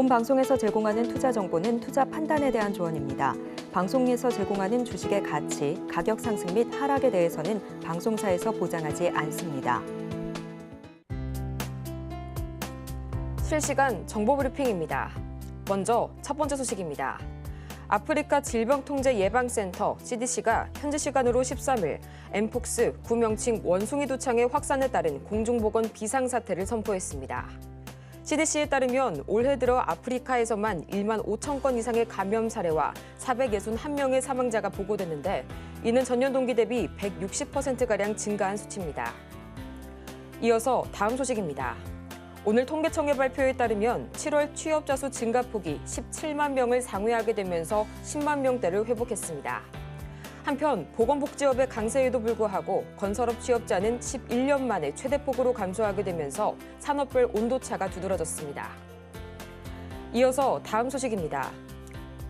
본 방송에서 제공하는 투자 정보는 투자 판단에 대한 조언입니다. 방송에서 제공하는 주식의 가치, 가격 상승 및 하락에 대해서는 방송사에서 보장하지 않습니다. 실시간 정보 브리핑입니다. 먼저 첫 번째 소식입니다. 아프리카 질병통제예방센터 CDC가 현지 시간으로 13일 엠폭스 구명칭 원숭이 두창의 확산에 따른 공중보건 비상사태를 선포했습니다. CDC에 따르면 올해 들어 아프리카에서만 1만 5천 건 이상의 감염 사례와 461명의 사망자가 보고됐는데 이는 전년 동기 대비 160%가량 증가한 수치입니다. 이어서 다음 소식입니다. 오늘 통계청의 발표에 따르면 7월 취업자 수 증가폭이 17만 명을 상회하게 되면서 10만 명대를 회복했습니다. 한편 보건복지업의 강세에도 불구하고 건설업 취업자는 11년 만에 최대폭으로 감소하게 되면서 산업별 온도차가 두드러졌습니다. 이어서 다음 소식입니다.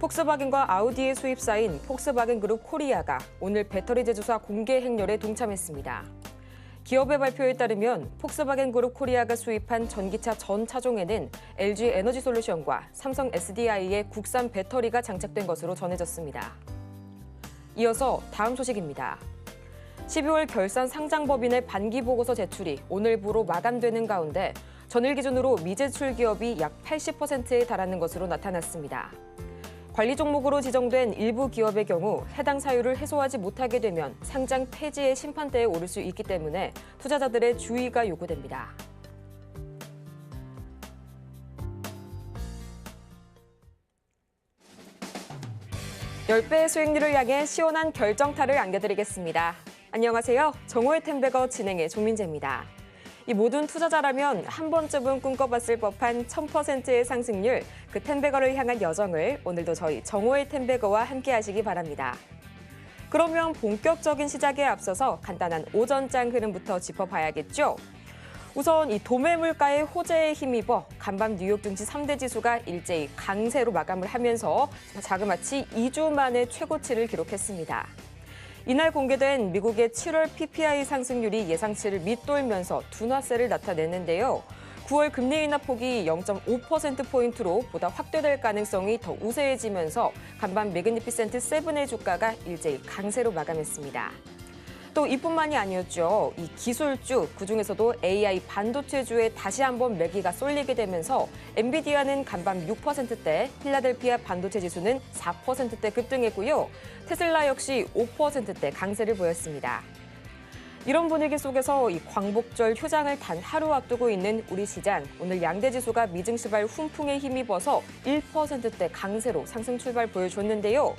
폭스바겐과 아우디의 수입사인 폭스바겐그룹 코리아가 오늘 배터리 제조사 공개 행렬에 동참했습니다. 기업의 발표에 따르면 폭스바겐그룹 코리아가 수입한 전기차 전 차종에는 LG 에너지솔루션과 삼성 SDI의 국산 배터리가 장착된 것으로 전해졌습니다. 이어서 다음 소식입니다. 12월 결산 상장법인의 반기보고서 제출이 오늘부로 마감되는 가운데 전일 기준으로 미제출 기업이 약 80%에 달하는 것으로 나타났습니다. 관리 종목으로 지정된 일부 기업의 경우 해당 사유를 해소하지 못하게 되면 상장 폐지의 심판대에 오를 수 있기 때문에 투자자들의 주의가 요구됩니다. (10배의) 수익률을 향해 시원한 결정타를 안겨드리겠습니다. 안녕하세요. 정호의 템베거 진행의 조민재입니다. 이 모든 투자자라면 한 번쯤은 꿈꿔봤을 법한 1000%의 상승률, 그 템베거를 향한 여정을 오늘도 저희 정호의 템베거와 함께 하시기 바랍니다. 그러면 본격적인 시작에 앞서서 간단한 오전장 흐름부터 짚어봐야겠죠? 우선 이 도매 물가의 호재에 힘입어 간밤 뉴욕 증시 3대 지수가 일제히 강세로 마감을 하면서 자그마치 2주 만에 최고치를 기록했습니다. 이날 공개된 미국의 7월 PPI 상승률이 예상치를 밑돌면서 둔화세를 나타냈는데요. 9월 금리 인하 폭이 0.5%포인트로 보다 확대될 가능성이 더 우세해지면서 간밤 매그니피센트 7의 주가가 일제히 강세로 마감했습니다. 또 이뿐만이 아니었죠. 이 기술주, 그중에서도 AI 반도체주에 다시 한번 매기가 쏠리게 되면서 엔비디아는 간밤 6%대, 필라델피아 반도체 지수는 4%대 급등했고요. 테슬라 역시 5%대 강세를 보였습니다. 이런 분위기 속에서 이 광복절 휴장을 단 하루 앞두고 있는 우리 시장, 오늘 양대 지수가 미증시발 훈풍에 힘입어서 1%대 강세로 상승 출발 보여줬는데요.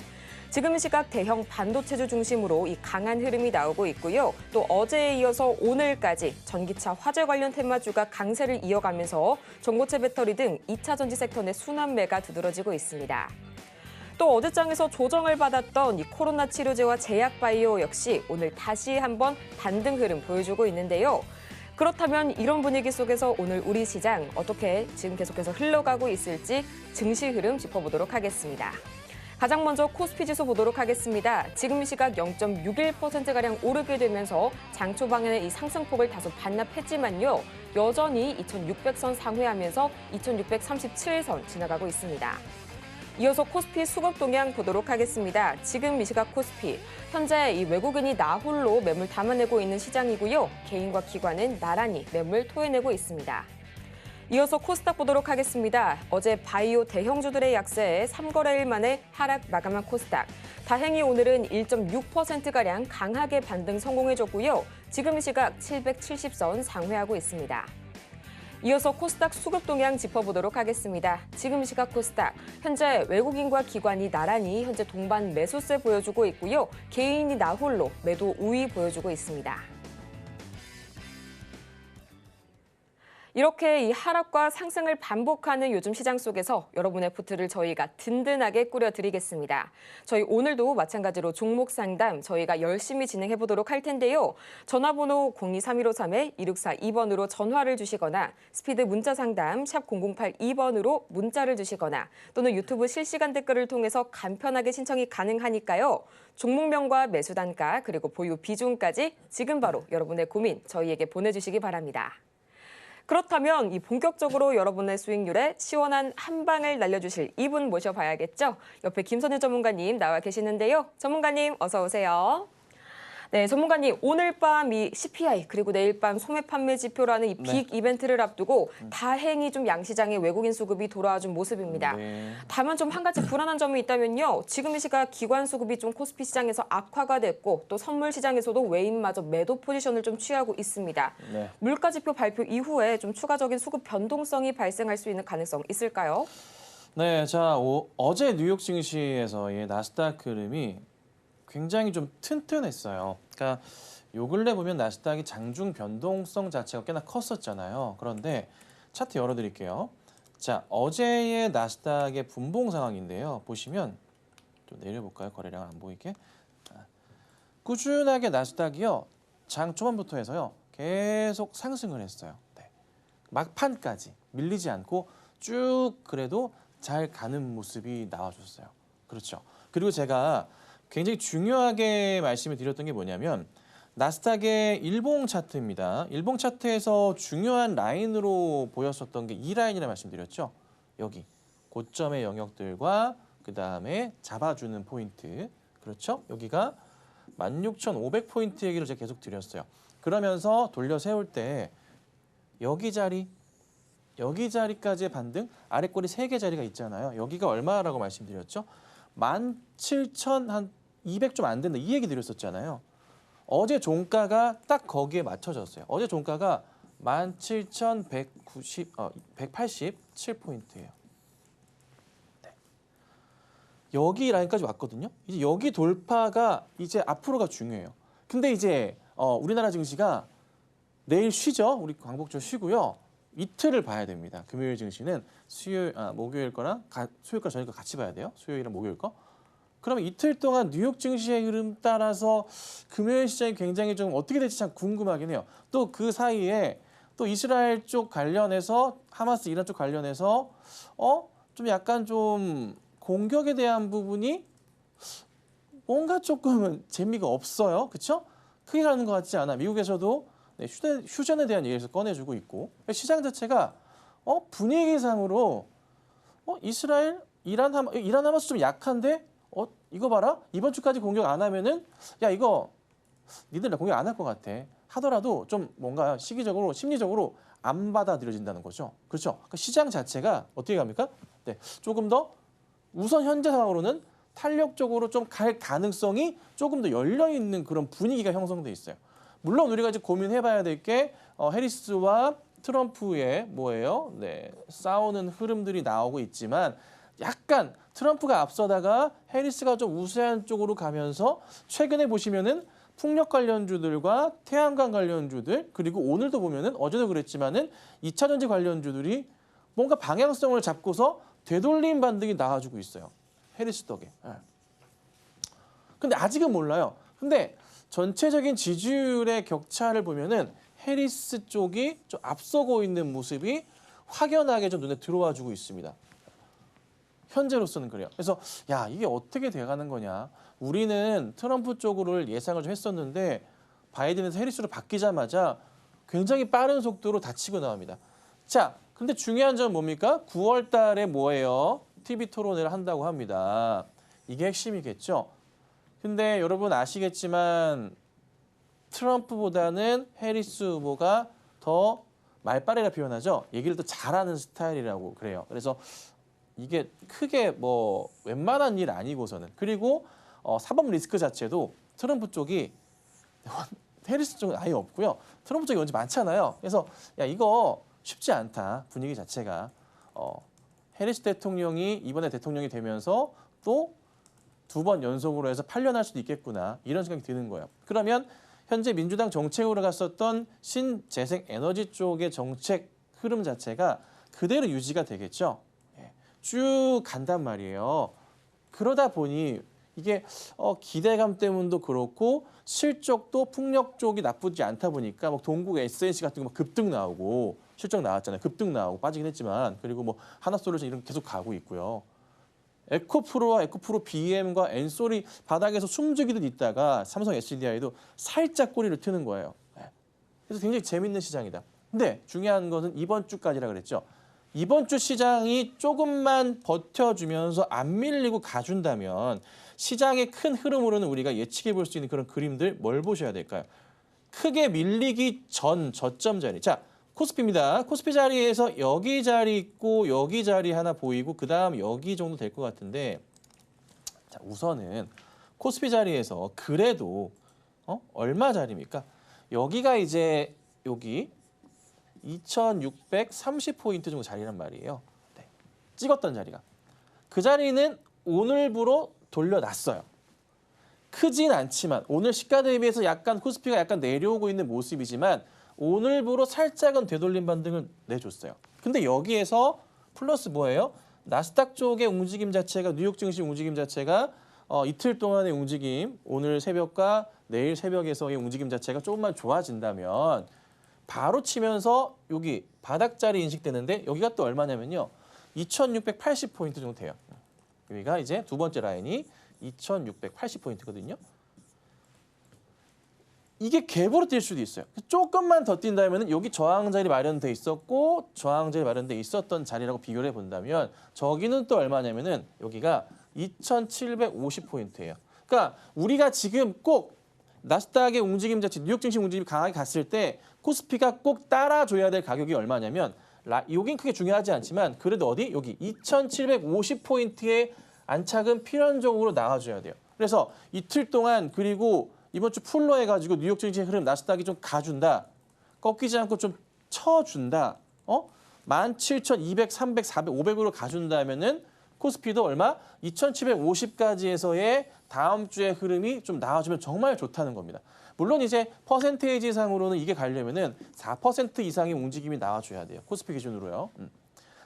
지금 시각 대형 반도체주 중심으로 이 강한 흐름이 나오고 있고요. 또 어제에 이어서 오늘까지 전기차 화재 관련 테마주가 강세를 이어가면서 전고체 배터리 등 2차 전지 섹터 내 순환매가 두드러지고 있습니다. 또 어제장에서 조정을 받았던 이 코로나 치료제와 제약바이오 역시 오늘 다시 한번 반등 흐름 보여주고 있는데요. 그렇다면 이런 분위기 속에서 오늘 우리 시장 어떻게 지금 계속해서 흘러가고 있을지 증시 흐름 짚어보도록 하겠습니다. 가장 먼저 코스피 지수 보도록 하겠습니다. 지금 시각 0.61%가량 오르게 되면서 장 초반에는 이 상승폭을 다소 반납했지만요. 여전히 2600선 상회하면서 2637선 지나가고 있습니다. 이어서 코스피 수급 동향 보도록 하겠습니다. 지금 이 시각 코스피, 현재 이 외국인이 나홀로 매물 담아내고 있는 시장이고요. 개인과 기관은 나란히 매물 토해내고 있습니다. 이어서 코스닥 보도록 하겠습니다. 어제 바이오 대형주들의 약세에 3거래일 만에 하락 마감한 코스닥. 다행히 오늘은 1.6%가량 강하게 반등 성공해줬고요. 지금 시각 770선 상회하고 있습니다. 이어서 코스닥 수급 동향 짚어보도록 하겠습니다. 지금 시각 코스닥, 현재 외국인과 기관이 나란히 현재 동반 매수세 보여주고 있고요. 개인이 나홀로 매도 우위 보여주고 있습니다. 이렇게 이 하락과 상승을 반복하는 요즘 시장 속에서 여러분의 포트를 저희가 든든하게 꾸려드리겠습니다. 저희 오늘도 마찬가지로 종목 상담 저희가 열심히 진행해보도록 할 텐데요. 전화번호 023153-2642번으로 전화를 주시거나 스피드 문자 상담 샵 0082번으로 문자를 주시거나 또는 유튜브 실시간 댓글을 통해서 간편하게 신청이 가능하니까요. 종목명과 매수 단가 그리고 보유 비중까지 지금 바로 여러분의 고민 저희에게 보내주시기 바랍니다. 그렇다면 이 본격적으로 여러분의 수익률에 시원한 한 방을 날려주실 이분 모셔봐야겠죠? 옆에 김선일 전문가님 나와 계시는데요. 전문가님 어서 오세요. 네, 전문가님 오늘 밤 이 CPI 그리고 내일 밤 소매 판매 지표라는 이 빅 이벤트를 앞두고 다행히 좀 양시장에 외국인 수급이 돌아와준 모습입니다. 다만 좀 한 가지 불안한 점이 있다면요. 지금 이 시각 기관 수급이 좀 코스피 시장에서 악화가 됐고 또 선물 시장에서도 외인마저 매도 포지션을 좀 취하고 있습니다. 네. 물가 지표 발표 이후에 좀 추가적인 수급 변동성이 발생할 수 있는 가능성 있을까요? 네, 자 어제 뉴욕 증시에서의 나스닥 흐름이 굉장히 좀 튼튼했어요. 그러니까 요 근래 보면 나스닥이 장중 변동성 자체가 꽤나 컸었잖아요. 그런데 차트 열어드릴게요. 자, 어제의 나스닥의 분봉 상황인데요. 보시면 좀 내려볼까요? 거래량 안 보이게. 꾸준하게 나스닥이요. 장 초반부터 해서요. 계속 상승을 했어요. 네. 막판까지 밀리지 않고 쭉 그래도 잘 가는 모습이 나와줬어요. 그렇죠. 그리고 제가 굉장히 중요하게 말씀을 드렸던 게 뭐냐면 나스닥의 일봉 차트입니다. 일봉 차트에서 중요한 라인으로 보였었던 게 이 라인이라 말씀드렸죠. 여기 고점의 영역들과 그다음에 잡아주는 포인트. 그렇죠? 여기가 16,500포인트 얘기를 제가 계속 드렸어요. 그러면서 돌려 세울 때 여기 자리까지의 반등, 아래 꼬리 3개 자리가 있잖아요. 여기가 얼마라고 말씀드렸죠? 17,200 좀 안 된다. 이 얘기 드렸었잖아요. 어제 종가가 딱 거기에 맞춰졌어요. 어제 종가가 17,187포인트예요. 네. 여기 라인까지 왔거든요. 이제 여기 돌파가 이제 앞으로가 중요해요. 근데 이제 우리나라 증시가 내일 쉬죠. 우리 광복절 쉬고요. 이틀을 봐야 됩니다. 금요일 증시는 목요일 거랑 수요일 거 저녁 거 같이 봐야 돼요. 수요일이랑 목요일 거. 그러면 이틀 동안 뉴욕 증시의 흐름 따라서 금요일 시장이 굉장히 좀 어떻게 될지 참 궁금하긴 해요. 또 그 사이에 또 이스라엘 쪽 관련해서 하마스 이란 쪽 관련해서 좀 약간 좀 공격에 대한 부분이 뭔가 조금은 재미가 없어요. 그렇죠? 크게 가는 것 같지 않아. 미국에서도 휴전에 대한 얘기를 꺼내주고 있고 시장 자체가 분위기상으로 이스라엘, 이란 하마스 좀 약한데 이거 봐라. 이번 주까지 공격 안 하면은 야 이거 니들 나 공격 안 할 것 같아. 하더라도 좀 뭔가 시기적으로 심리적으로 안 받아들여진다는 거죠. 그렇죠? 그러니까 시장 자체가 어떻게 갑니까? 네, 조금 더 우선 현재 상황으로는 탄력적으로 좀 갈 가능성이 조금 더 열려 있는 그런 분위기가 형성돼 있어요. 물론 우리가 이제 고민해봐야 될 게 해리스와 트럼프의 뭐예요? 네, 싸우는 흐름들이 나오고 있지만 약간 트럼프가 앞서다가 해리스가 좀 우세한 쪽으로 가면서 최근에 보시면은 풍력 관련주들과 태양광 관련주들 그리고 오늘도 보면은 어제도 그랬지만은 2차 전지 관련주들이 뭔가 방향성을 잡고서 되돌림 반등이 나와주고 있어요. 해리스 덕에. 근데 아직은 몰라요. 근데 전체적인 지지율의 격차를 보면은 해리스 쪽이 좀 앞서고 있는 모습이 확연하게 좀 눈에 들어와 주고 있습니다. 현재로서는 그래요. 그래서 야 이게 어떻게 돼가는 거냐. 우리는 트럼프 쪽으로 예상을 좀 했었는데 바이든에서 해리스로 바뀌자마자 굉장히 빠른 속도로 닫히고 나옵니다. 자, 근데 중요한 점은 뭡니까? 9월 달에 뭐예요? TV 토론회를 한다고 합니다. 이게 핵심이겠죠. 근데 여러분 아시겠지만 트럼프보다는 해리스 후보가 더 말빠르게 표현하죠. 얘기를 더 잘하는 스타일이라고 그래요. 그래서 이게 크게 뭐 웬만한 일 아니고서는 그리고 사법 리스크 자체도 트럼프 쪽이 해리스 쪽은 아예 없고요. 트럼프 쪽이 먼저 많잖아요. 그래서 야 이거 쉽지 않다. 분위기 자체가 해리스 대통령이 이번에 대통령이 되면서 또 2번 연속으로 해서 8년 할 수도 있겠구나. 이런 생각이 드는 거예요. 그러면 현재 민주당 정책으로 갔었던 신재생 에너지 쪽의 정책 흐름 자체가 그대로 유지가 되겠죠. 쭉 간단 말이에요. 그러다 보니 이게 기대감 때문도 그렇고 실적도 풍력 쪽이 나쁘지 않다 보니까 막 동국 SNC 같은 거 막 급등 나오고 실적 나왔잖아요. 급등 나오고 빠지긴 했지만 그리고 뭐 하나솔루션 이런 게 계속 가고 있고요. 에코프로와 에코프로 BM과 엔솔이 바닥에서 숨죽이듯 있다가 삼성 SDI도 살짝 꼬리를 트는 거예요. 그래서 굉장히 재밌는 시장이다. 근데 중요한 것은 이번 주까지라 그랬죠. 이번 주 시장이 조금만 버텨주면서 안 밀리고 가준다면 시장의 큰 흐름으로는 우리가 예측해 볼 수 있는 그런 그림들 뭘 보셔야 될까요? 크게 밀리기 전 저점 자리. 자, 코스피입니다. 코스피 자리에서 여기 자리 있고 여기 자리 하나 보이고 그다음 여기 정도 될 것 같은데 자, 우선은 코스피 자리에서 그래도 얼마 자리입니까? 여기가 이제 여기 2630포인트 정도 자리란 말이에요. 네. 찍었던 자리가. 그 자리는 오늘부로 돌려놨어요. 크진 않지만 오늘 시가 대비해서 약간 코스피가 약간 내려오고 있는 모습이지만 오늘부로 살짝은 되돌림 반등을 내줬어요. 근데 여기에서 플러스 뭐예요? 나스닥 쪽의 움직임 자체가 뉴욕 증시 움직임 자체가 이틀 동안의 움직임 오늘 새벽과 내일 새벽에서의 움직임 자체가 조금만 좋아진다면 바로 치면서 여기 바닥자리 인식되는데 여기가 또 얼마냐면요. 2680포인트 정도 돼요. 여기가 이제 두 번째 라인이 2680포인트거든요. 이게 갭으로 뛸 수도 있어요. 조금만 더 뛴다면 여기 저항자리 마련돼 있었고 저항자리 마련돼 있었던 자리라고 비교를 해본다면 저기는 또 얼마냐면은 여기가 2750포인트예요. 그러니까 우리가 지금 꼭 나스닥의 움직임 자체, 뉴욕 증시 움직임이 강하게 갔을 때 코스피가 꼭 따라줘야 될 가격이 얼마냐면 여긴 크게 중요하지 않지만 그래도 어디? 여기 2750포인트의 안착은 필연적으로 나와줘야 돼요. 그래서 이틀 동안 그리고 이번 주 풀로 해가지고 뉴욕 증시의 흐름 나스닥이 좀 가준다. 꺾이지 않고 좀 쳐준다. 17,200, 300, 400, 500으로 가준다면은 코스피도 얼마? 2,750까지에서의 다음 주의 흐름이 좀 나와주면 정말 좋다는 겁니다. 물론 이제 퍼센테이지 상으로는 이게 가려면은 4% 이상의 움직임이 나와줘야 돼요. 코스피 기준으로요.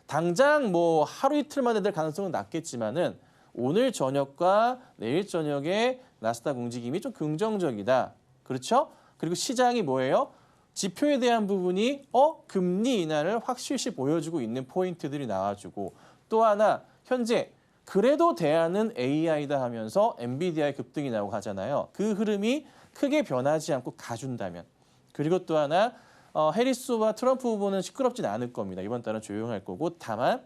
당장 뭐 하루 이틀 만에 될 가능성은 낮겠지만은 오늘 저녁과 내일 저녁에 나스닥 움직임이 좀 긍정적이다. 그렇죠? 그리고 시장이 뭐예요? 지표에 대한 부분이 금리 인하를 확실시 보여주고 있는 포인트들이 나와주고 또 하나 현재 그래도 대안은 AI다 하면서 엔비디아의 급등이 나오고 하잖아요. 그 흐름이 크게 변하지 않고 가준다면 그리고 또 하나 해리스와 트럼프 후보는 시끄럽진 않을 겁니다. 이번 달은 조용할 거고 다만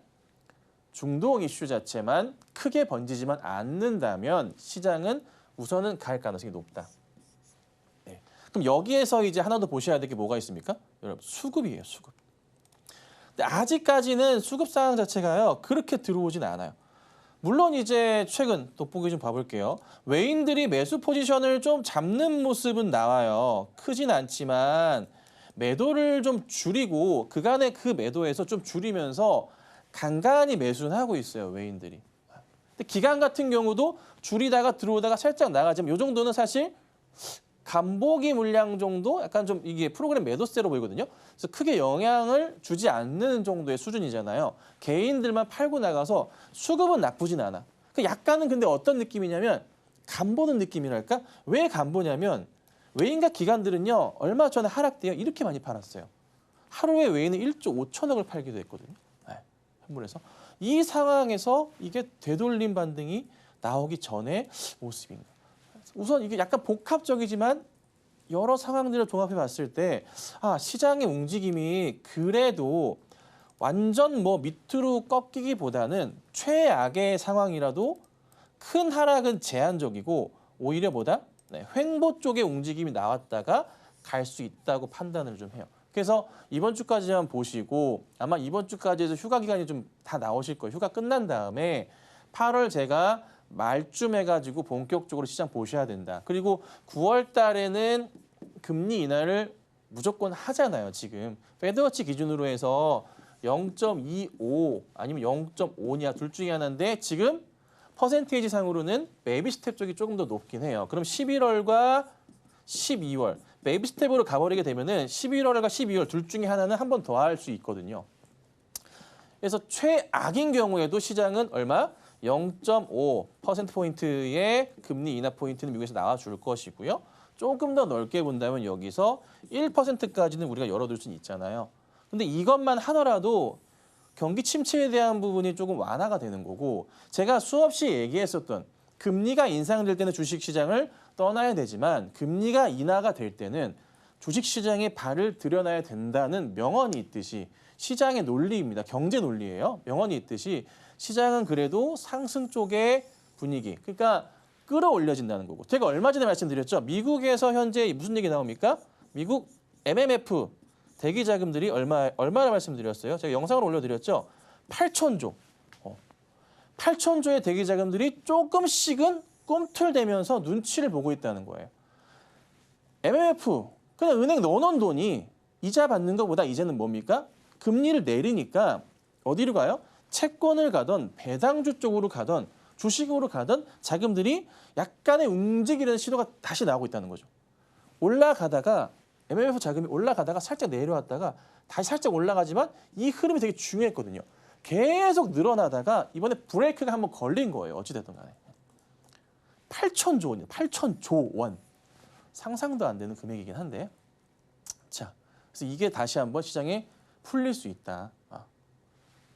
중동 이슈 자체만 크게 번지지만 않는다면 시장은 우선은 갈 가능성이 높다. 네. 그럼 여기에서 이제 하나 더 보셔야 될 게 뭐가 있습니까? 여러분 수급이에요. 수급. 근데 아직까지는 수급 상황 자체가요. 그렇게 들어오진 않아요. 물론 이제 최근 돋보기 좀 봐볼게요. 외인들이 매수 포지션을 좀 잡는 모습은 나와요. 크진 않지만 매도를 좀 줄이고 그간의 그 매도에서 좀 줄이면서 간간히 매수는 하고 있어요. 외인들이. 근데 기관 같은 경우도 줄이다가 들어오다가 살짝 나가지만 이 정도는 사실 간보기 물량 정도 약간 좀 이게 프로그램 매도세로 보이거든요. 그래서 크게 영향을 주지 않는 정도의 수준이잖아요. 개인들만 팔고 나가서 수급은 나쁘진 않아. 약간은 근데 어떤 느낌이냐면 간보는 느낌이랄까? 왜 간보냐면 외인과 기관들은요. 얼마 전에 하락돼요. 이렇게 많이 팔았어요. 하루에 외인은 1조 5천억을 팔기도 했거든요. 네, 현물에서. 이 상황에서 이게 되돌림 반등이 나오기 전의 모습입니다. 우선 이게 약간 복합적이지만 여러 상황들을 종합해 봤을 때 시장의 움직임이 그래도 완전 뭐 밑으로 꺾이기보다는 최악의 상황이라도 큰 하락은 제한적이고 오히려 보다 횡보 쪽의 움직임이 나왔다가 갈 수 있다고 판단을 좀 해요. 그래서 이번 주까지만 보시고 아마 이번 주까지에서 휴가 기간이 좀 다 나오실 거예요. 휴가 끝난 다음에 8월 제가 말쯤 해가지고 본격적으로 시장 보셔야 된다. 그리고 9월 달에는 금리 인하를 무조건 하잖아요. 지금 페드워치 기준으로 해서 0.25 아니면 0.5냐 둘 중에 하나인데 지금 퍼센테이지 상으로는 베이비 스텝 쪽이 조금 더 높긴 해요. 그럼 11월과 12월 베이비 스텝으로 가버리게 되면은 11월과 12월 둘 중에 하나는 한 번 더 할 수 있거든요. 그래서 최악인 경우에도 시장은 얼마? 0.5%포인트의 금리 인하 포인트는 미국에서 나와줄 것이고요. 조금 더 넓게 본다면 여기서 1%까지는 우리가 열어둘 수는 있잖아요. 근데 이것만 하더라도 경기 침체에 대한 부분이 조금 완화가 되는 거고 제가 수없이 얘기했었던 금리가 인상될 때는 주식시장을 떠나야 되지만 금리가 인하가 될 때는 주식시장에 발을 들여놔야 된다는 명언이 있듯이 시장의 논리입니다. 경제 논리예요. 명언이 있듯이 시장은 그래도 상승 쪽의 분위기, 그러니까 끌어올려진다는 거고. 제가 얼마 전에 말씀드렸죠. 미국에서 현재 무슨 얘기 나옵니까? 미국 MMF 대기 자금들이 얼마나 말씀드렸어요? 제가 영상을 올려드렸죠. 8천조. 8천조의 대기 자금들이 조금씩은 꿈틀대면서 눈치를 보고 있다는 거예요. MMF, 그냥 은행 넣어놓은 돈이 이자 받는 것보다 이제는 뭡니까? 금리를 내리니까 어디로 가요? 채권을 가던 배당주 쪽으로 가던 주식으로 가던 자금들이 약간의 움직이는 시도가 다시 나오고 있다는 거죠. 올라가다가 MMF 자금이 올라가다가 살짝 내려왔다가 다시 살짝 올라가지만 이 흐름이 되게 중요했거든요. 계속 늘어나다가 이번에 브레이크가 한번 걸린 거예요. 어찌됐든 간에. 8천조 원이에요. 8천조 원. 상상도 안 되는 금액이긴 한데. 자, 그래서 이게 다시 한번 시장에 풀릴 수 있다.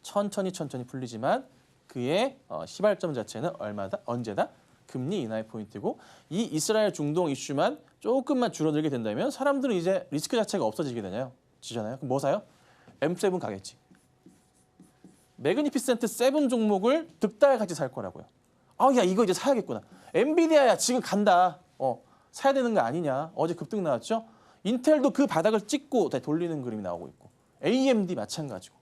천천히 풀리지만 그의 시발점 자체는 얼마다? 언제다? 금리 인하의 포인트고 이 이스라엘 중동 이슈만 조금만 줄어들게 된다면 사람들은 이제 리스크 자체가 없어지게 되잖아요. 그럼 뭐 사요? M7 가겠지. 매그니피센트 7 종목을 득달같이 살 거라고요. 야 이거 이제 사야겠구나. 엔비디아야 지금 간다. 사야 되는 거 아니냐. 어제 급등 나왔죠. 인텔도 그 바닥을 찍고 돌리는 그림이 나오고 있고 AMD 마찬가지고.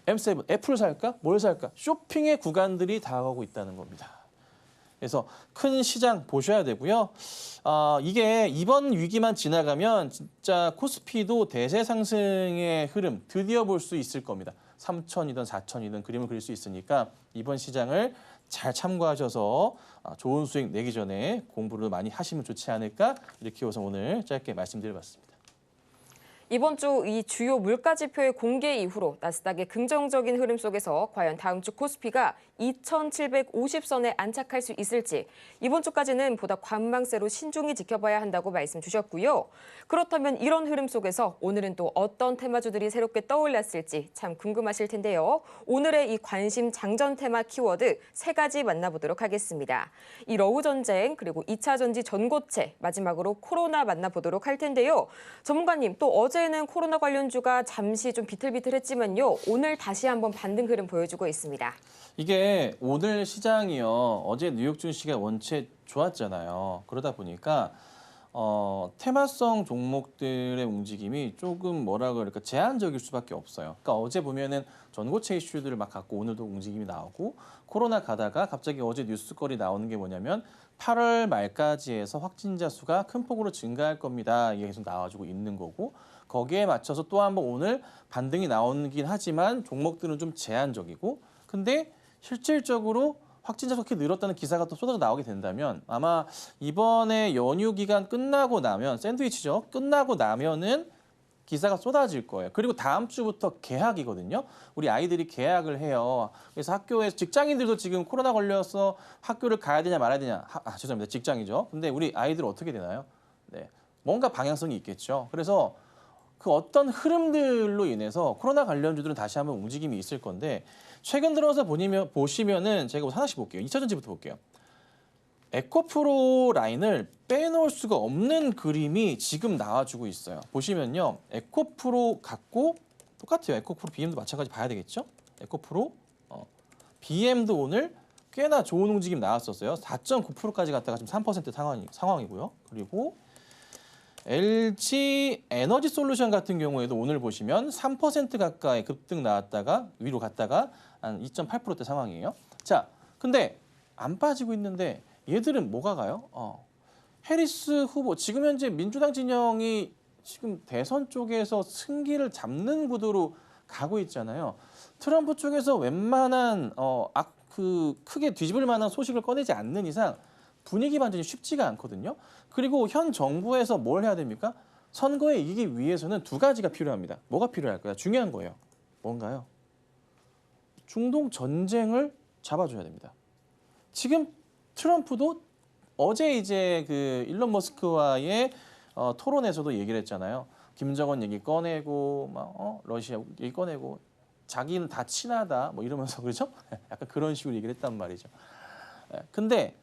M7 애플 살까? 뭘 살까? 쇼핑의 구간들이 다가오고 있다는 겁니다. 그래서 큰 시장 보셔야 되고요. 이게 이번 위기만 지나가면 진짜 코스피도 대세 상승의 흐름 드디어 볼 수 있을 겁니다. 3천이든 4천이든 그림을 그릴 수 있으니까 이번 시장을 잘 참고하셔서 좋은 수익 내기 전에 공부를 많이 하시면 좋지 않을까 이렇게 우선 오늘 짧게 말씀드려봤습니다. 이번 주 이 주요 물가 지표의 공개 이후로 나스닥의 긍정적인 흐름 속에서 과연 다음 주 코스피가 2,750선에 안착할 수 있을지 이번 주까지는 보다 관망세로 신중히 지켜봐야 한다고 말씀 주셨고요. 그렇다면 이런 흐름 속에서 오늘은 또 어떤 테마주들이 새롭게 떠올랐을지 참 궁금하실 텐데요. 오늘의 이 관심 장전 테마 키워드 3가지 만나보도록 하겠습니다. 이 러우 전쟁 그리고 2차 전지 전고체 마지막으로 코로나 만나보도록 할 텐데요. 전문가님 또 어제는 코로나 관련주가 잠시 좀 비틀비틀했지만요. 오늘 다시 한번 반등 흐름 보여주고 있습니다. 이게 오늘 시장이요. 어제 뉴욕 증시가 원체 좋았잖아요. 그러다 보니까 테마성 종목들의 움직임이 조금 뭐라 그럴까 제한적일 수밖에 없어요. 그러니까 어제 보면은 전고체 이슈들을 막 갖고 오늘도 움직임이 나오고 코로나 가다가 갑자기 어제 뉴스거리 나오는 게 뭐냐면 8월 말까지 해서 확진자 수가 큰 폭으로 증가할 겁니다. 이게 계속 나와주고 있는 거고 거기에 맞춰서 또 한번 오늘 반등이 나오긴 하지만 종목들은 좀 제한적이고 근데 실질적으로 확진자 수가 늘었다는 기사가 또 쏟아져 나오게 된다면 아마 이번에 연휴 기간 끝나고 나면 샌드위치죠. 끝나고 나면은 기사가 쏟아질 거예요. 그리고 다음 주부터 개학이거든요. 우리 아이들이 개학을 해요. 그래서 학교에서 직장인들도 지금 코로나 걸려서 학교를 가야 되냐 말아야 되냐. 죄송합니다. 직장이죠. 근데 우리 아이들 어떻게 되나요? 네, 뭔가 방향성이 있겠죠. 그래서 그 어떤 흐름들로 인해서 코로나 관련주들은 다시 한번 움직임이 있을 건데 최근 들어서 보시면은 제가 하나씩 볼게요. 2차전지부터 볼게요. 에코프로 라인을 빼놓을 수가 없는 그림이 지금 나와주고 있어요. 보시면요. 에코프로 갖고 똑같아요. 에코프로 BM도 마찬가지 봐야 되겠죠? 에코프로 BM도 오늘 꽤나 좋은 움직임 나왔었어요. 4.9%까지 갔다가 지금 3% 상황이고요. 그리고 LG 에너지 솔루션 같은 경우에도 오늘 보시면 3% 가까이 급등 나왔다가 위로 갔다가 한 2.8%대 상황이에요. 자, 근데 안 빠지고 있는데 얘들은 뭐가 가요? 해리스 후보, 지금 현재 민주당 진영이 지금 대선 쪽에서 승기를 잡는 구도로 가고 있잖아요. 트럼프 쪽에서 웬만한 크게 뒤집을 만한 소식을 꺼내지 않는 이상 분위기 반전이 쉽지가 않거든요. 그리고 현 정부에서 뭘 해야 됩니까? 선거에 이기기 위해서는 2가지가 필요합니다. 뭐가 필요할까요? 중요한 거예요. 뭔가요? 중동 전쟁을 잡아줘야 됩니다. 지금 트럼프도 어제 이제 그 일론 머스크와의 토론에서도 얘기를 했잖아요. 김정은 얘기 꺼내고 막 러시아 얘기 꺼내고 자기는 다 친하다 뭐 이러면서 그렇죠? 약간 그런 식으로 얘기를 했단 말이죠. 근데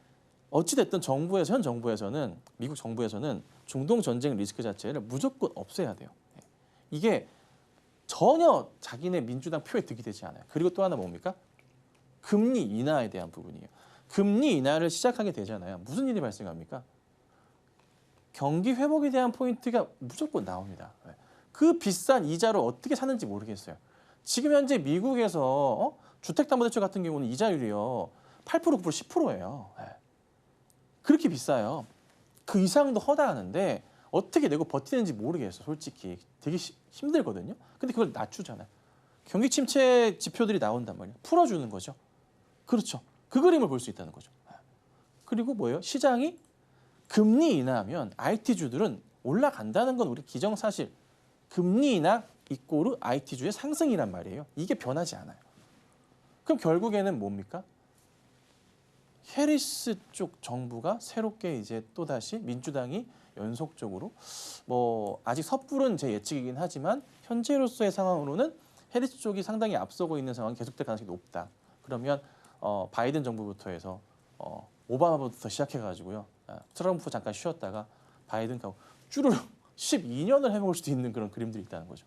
어찌 됐든 현 정부에서는 미국 정부에서는 중동 전쟁 리스크 자체를 무조건 없애야 돼요. 이게 전혀 자기네 민주당 표에 득이 되지 않아요. 그리고 또 하나 뭡니까? 금리 인하에 대한 부분이에요. 금리 인하를 시작하게 되잖아요. 무슨 일이 발생합니까? 경기 회복에 대한 포인트가 무조건 나옵니다. 그 비싼 이자를 어떻게 사는지 모르겠어요. 지금 현재 미국에서 주택담보대출 같은 경우는 이자율이요 8%, 9%, 10%예요. 그렇게 비싸요. 그 이상도 허다하는데 어떻게 내고 버티는지 모르겠어. 솔직히 되게 힘들거든요. 근데 그걸 낮추잖아요. 경기 침체 지표들이 나온단 말이에요. 풀어주는 거죠. 그렇죠. 그 그림을 볼 수 있다는 거죠. 그리고 뭐예요? 시장이 금리 인하하면 IT주들은 올라간다는 건 우리 기정사실. 금리 인하 이꼬르 IT주의 상승이란 말이에요. 이게 변하지 않아요. 그럼 결국에는 뭡니까? 해리스 쪽 정부가 새롭게 이제 또다시 민주당이 연속적으로 뭐 아직 섣부른 제 예측이긴 하지만 현재로서의 상황으로는 해리스 쪽이 상당히 앞서고 있는 상황이 계속될 가능성이 높다. 그러면 바이든 정부부터 해서 오바마부터 시작해가지고요. 트럼프 잠깐 쉬었다가 바이든 가고 쭈르륵 12년을 해먹을 수도 있는 그런 그림들이 있다는 거죠.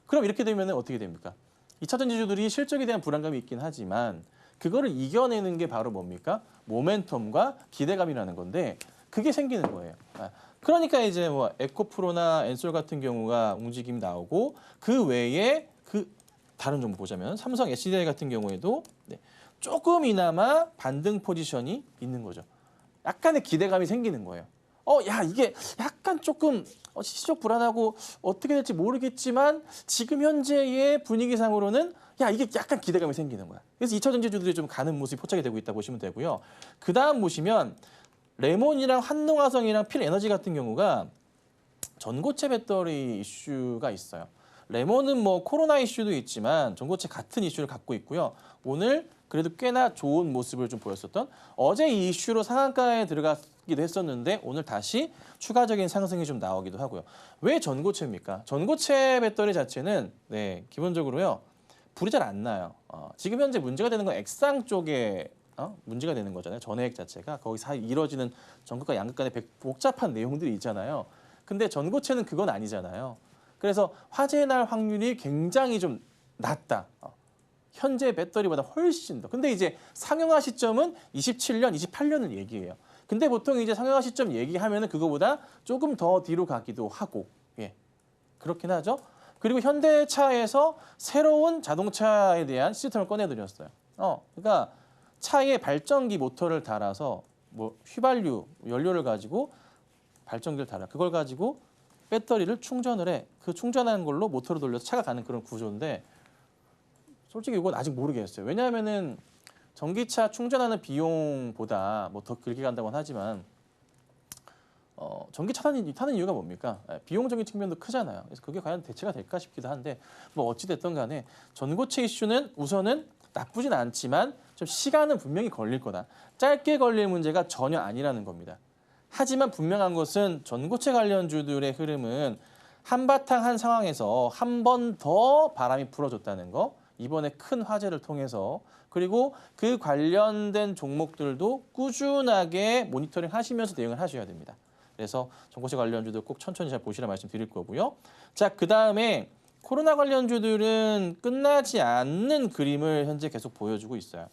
그럼 이렇게 되면 어떻게 됩니까? 2차 전지주들이 실적에 대한 불안감이 있긴 하지만 그거를 이겨내는 게 바로 뭡니까? 모멘텀과 기대감이라는 건데 그게 생기는 거예요. 그러니까 이제 뭐 에코프로나 엔솔 같은 경우가 움직임이 나오고 그 외에 그 다른 정보 보자면 삼성 SDI 같은 경우에도 조금이나마 반등 포지션이 있는 거죠. 약간의 기대감이 생기는 거예요. 야 이게 약간 조금 시적 불안하고 어떻게 될지 모르겠지만 지금 현재의 분위기상으로는 야 이게 약간 기대감이 생기는 거야. 그래서 2차 전지주들이 좀 가는 모습이 포착이 되고 있다 보시면 되고요. 그 다음 보시면 레몬이랑 한농화성이랑 필에너지 같은 경우가 전고체 배터리 이슈가 있어요. 레몬은 뭐 코로나 이슈도 있지만 전고체 같은 이슈를 갖고 있고요. 오늘 그래도 꽤나 좋은 모습을 좀 보였었던 어제 이 이슈로 상한가에 들어갔기도 했었는데 오늘 다시 추가적인 상승이 좀 나오기도 하고요. 왜 전고체입니까? 전고체 배터리 자체는 기본적으로요. 불이 잘 안 나요. 지금 현재 문제가 되는 건 액상 쪽에 문제가 되는 거잖아요. 전해액 자체가 거기서 이루어지는 전극과 양극 간의 복잡한 내용들이 있잖아요. 근데 전고체는 그건 아니잖아요. 그래서 화재 날 확률이 굉장히 좀 낮다. 현재 배터리보다 훨씬 더. 근데 이제 상용화 시점은 27년, 28년을 얘기해요. 근데 보통 이제 상용화 시점 얘기하면은 그거보다 조금 더 뒤로 가기도 하고, 그렇긴 하죠. 그리고 현대차에서 새로운 자동차에 대한 시스템을 꺼내드렸어요. 그러니까 차에 발전기 모터를 달아서 뭐 휘발유 연료를 가지고 발전기를 달아. 그걸 가지고 배터리를 충전을 해. 그 충전하는 걸로 모터를 돌려서 차가 가는 그런 구조인데. 솔직히 이건 아직 모르겠어요. 왜냐하면은 전기차 충전하는 비용보다 뭐 더 길게 간다고는 하지만 전기차 타는 이유가 뭡니까? 비용적인 측면도 크잖아요. 그래서 그게 과연 대체가 될까 싶기도 한데 뭐 어찌 됐든 간에 전고체 이슈는 우선은 나쁘진 않지만 좀 시간은 분명히 걸릴 거다. 짧게 걸릴 문제가 전혀 아니라는 겁니다. 하지만 분명한 것은 전고체 관련주들의 흐름은 한바탕 한 상황에서 한 번 더 바람이 불어줬다는 거. 이번에 큰 화재를 통해서 그리고 그 관련된 종목들도 꾸준하게 모니터링 하시면서 대응을 하셔야 됩니다. 그래서 전고체 관련주들 꼭 천천히 잘 보시라 말씀드릴 거고요. 자, 그다음에 코로나 관련주들은 끝나지 않는 그림을 현재 계속 보여주고 있어요.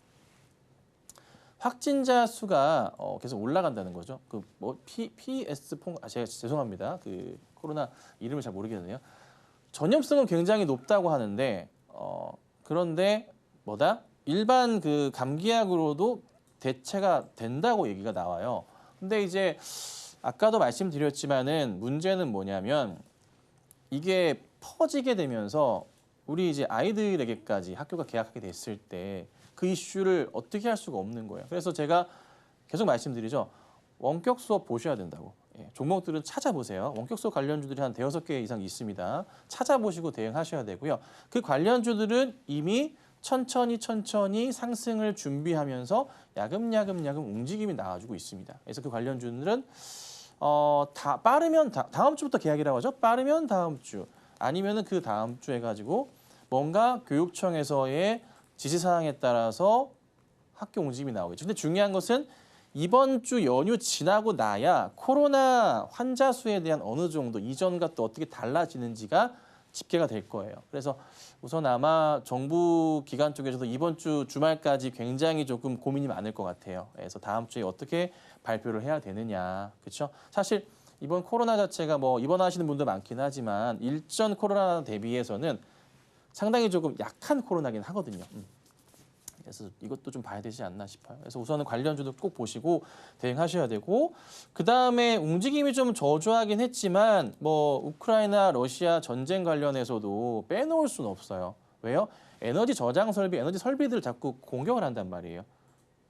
확진자 수가 계속 올라간다는 거죠. 그 뭐 PS4 제가 죄송합니다. 그 코로나 이름을 잘 모르겠네요. 전염성은 굉장히 높다고 하는데 그런데 일반 그 감기약으로도 대체가 된다고 얘기가 나와요. 근데 이제 아까도 말씀드렸지만은 문제는 뭐냐면 이게 퍼지게 되면서 우리 이제 아이들에게까지 학교가 개학하게 됐을 때 그 이슈를 어떻게 할 수가 없는 거예요. 그래서 제가 계속 말씀드리죠. 원격 수업 보셔야 된다고. 종목들은 찾아보세요. 원격 수업 관련주들이 한 5개 이상 있습니다. 찾아보시고 대응하셔야 되고요. 그 관련주들은 이미 천천히 상승을 준비하면서 야금야금 움직임이 나와주고 있습니다. 그래서 그 관련주들은 빠르면 다음 주부터 계약이라고 하죠. 빠르면 다음 주 아니면은 그 다음 주 해가지고 뭔가 교육청에서의 지시사항에 따라서 학교 움직임이 나오겠죠. 근데 중요한 것은 이번 주 연휴 지나고 나야 코로나 환자 수에 대한 어느 정도 이전과 또 어떻게 달라지는지가 집계가 될 거예요. 그래서 우선 아마 정부 기관 쪽에서도 이번 주 주말까지 굉장히 조금 고민이 많을 것 같아요. 그래서 다음 주에 어떻게 발표를 해야 되느냐, 그렇죠? 사실 이번 코로나 자체가 뭐 입원하시는 분도 많긴 하지만 일전 코로나 대비해서는 상당히 조금 약한 코로나긴 하거든요. 그래서 이것도 좀 봐야 되지 않나 싶어요. 그래서 우선은 관련주도 꼭 보시고 대응하셔야 되고, 그 다음에 움직임이 좀 저조하긴 했지만 뭐 우크라이나 러시아 전쟁 관련해서도 빼놓을 수는 없어요. 왜요? 에너지 저장 설비, 에너지 설비들을 자꾸 공격을 한단 말이에요.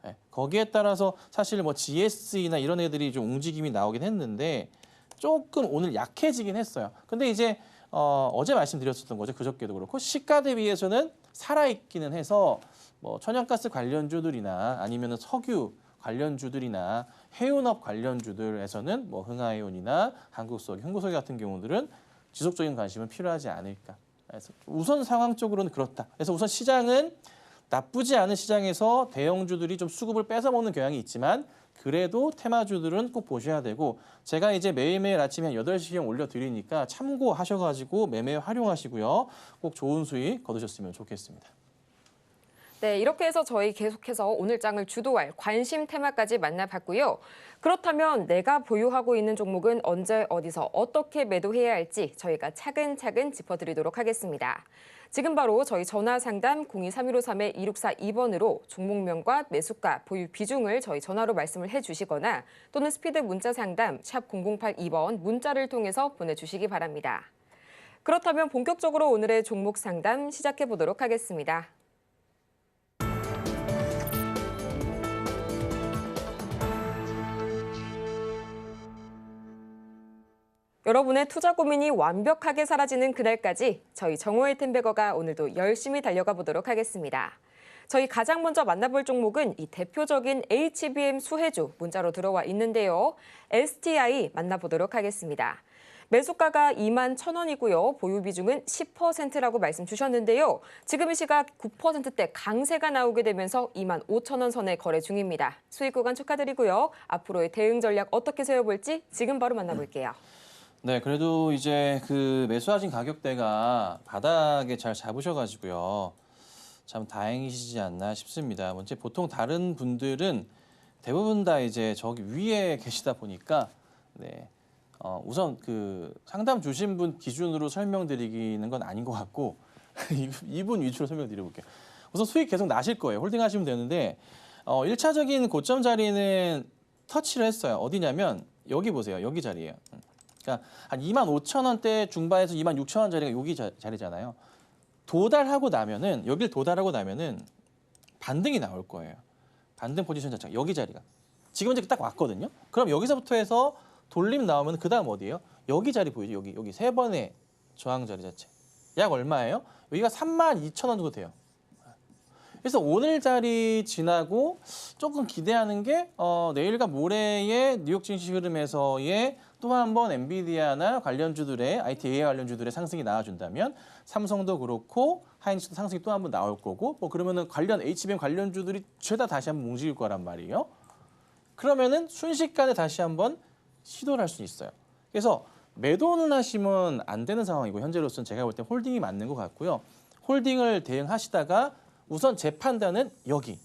네. 거기에 따라서 사실 뭐 GS나 이런 애들이 좀 움직임이 나오긴 했는데 조금 오늘 약해지긴 했어요. 근데 이제 어제 말씀드렸었던 거죠. 그저께도 그렇고 시가 대비해서는 살아있기는 해서 뭐 천연가스 관련주들이나 아니면 석유 관련주들이나 해운업 관련주들에서는 뭐 흥하해운이나 한국석유, 흥국석유 같은 경우들은 지속적인 관심은 필요하지 않을까. 그래서 우선 상황적으로는 그렇다. 그래서 우선 시장은 나쁘지 않은 시장에서 대형주들이 좀 수급을 뺏어먹는 경향이 있지만 그래도 테마주들은 꼭 보셔야 되고, 제가 이제 매일매일 아침에 한 8시경 올려드리니까 참고하셔가지고 매매 활용하시고요. 꼭 좋은 수익 거두셨으면 좋겠습니다. 네, 이렇게 해서 저희 계속해서 오늘 장을 주도할 관심 테마까지 만나봤고요. 그렇다면 내가 보유하고 있는 종목은 언제 어디서 어떻게 매도해야 할지 저희가 차근차근 짚어드리도록 하겠습니다. 지금 바로 저희 전화 상담 023153-2642번으로 종목명과 매수가, 보유 비중을 저희 전화로 말씀을 해주시거나 또는 스피드 문자 상담 샵 0082번 문자를 통해서 보내주시기 바랍니다. 그렇다면 본격적으로 오늘의 종목 상담 시작해 보도록 하겠습니다. 여러분의 투자 고민이 완벽하게 사라지는 그날까지 저희 정호의 템베거가 오늘도 열심히 달려가 보도록 하겠습니다. 저희 가장 먼저 만나볼 종목은 이 대표적인 HBM 수혜주 문자로 들어와 있는데요. STI 만나보도록 하겠습니다. 매수가가 21,000원이고요. 보유 비중은 10%라고 말씀 주셨는데요. 지금 이 시각 9%대 강세가 나오게 되면서 25,000원 선에 거래 중입니다. 수익 구간 축하드리고요. 앞으로의 대응 전략 어떻게 세워볼지 지금 바로 만나볼게요. 네, 그래도 이제 그 매수하신 가격대가 바닥에 잘 잡으셔가지고요. 참 다행이시지 않나 싶습니다. 먼저 보통 다른 분들은 대부분 다 이제 저기 위에 계시다 보니까 네, 우선 그 상담 주신 분 기준으로 설명드리기는 건 아닌 것 같고 이분 위주로 설명드려 볼게요. 우선 수익 계속 나실 거예요. 홀딩하시면 되는데 1차적인 고점 자리는 터치를 했어요. 어디냐면 여기 보세요. 여기 자리예요. 그러니까 한 25,000원대 중반에서 26,000원 자리가 여기 자리잖아요. 도달하고 나면은 여길 도달하고 나면은 반등이 나올 거예요. 반등 포지션 자체가 여기 자리가 지금 이제 딱 왔거든요. 그럼 여기서부터 해서 돌림 나오면 그 다음 어디예요? 여기 자리 보이죠? 여기 세 번의 저항 자리 자체. 약 얼마예요? 여기가 32,000원 정도 돼요. 그래서 오늘 자리 지나고 조금 기대하는 게 내일과 모레의 뉴욕 증시 흐름에서의 또 한 번 엔비디아나 관련주들의 IT AI 관련주들의 상승이 나와준다면 삼성도 그렇고 하이닉스도 상승이 또 한 번 나올 거고 뭐 그러면은 관련 HBM 관련주들이 죄다 다시 한번 움직일 거란 말이에요. 그러면은 순식간에 다시 한번 시도를 할 수 있어요. 그래서 매도는 하시면 안 되는 상황이고 현재로서는 제가 볼 때 홀딩이 맞는 것 같고요. 홀딩을 대응하시다가 우선 제 판단은 여기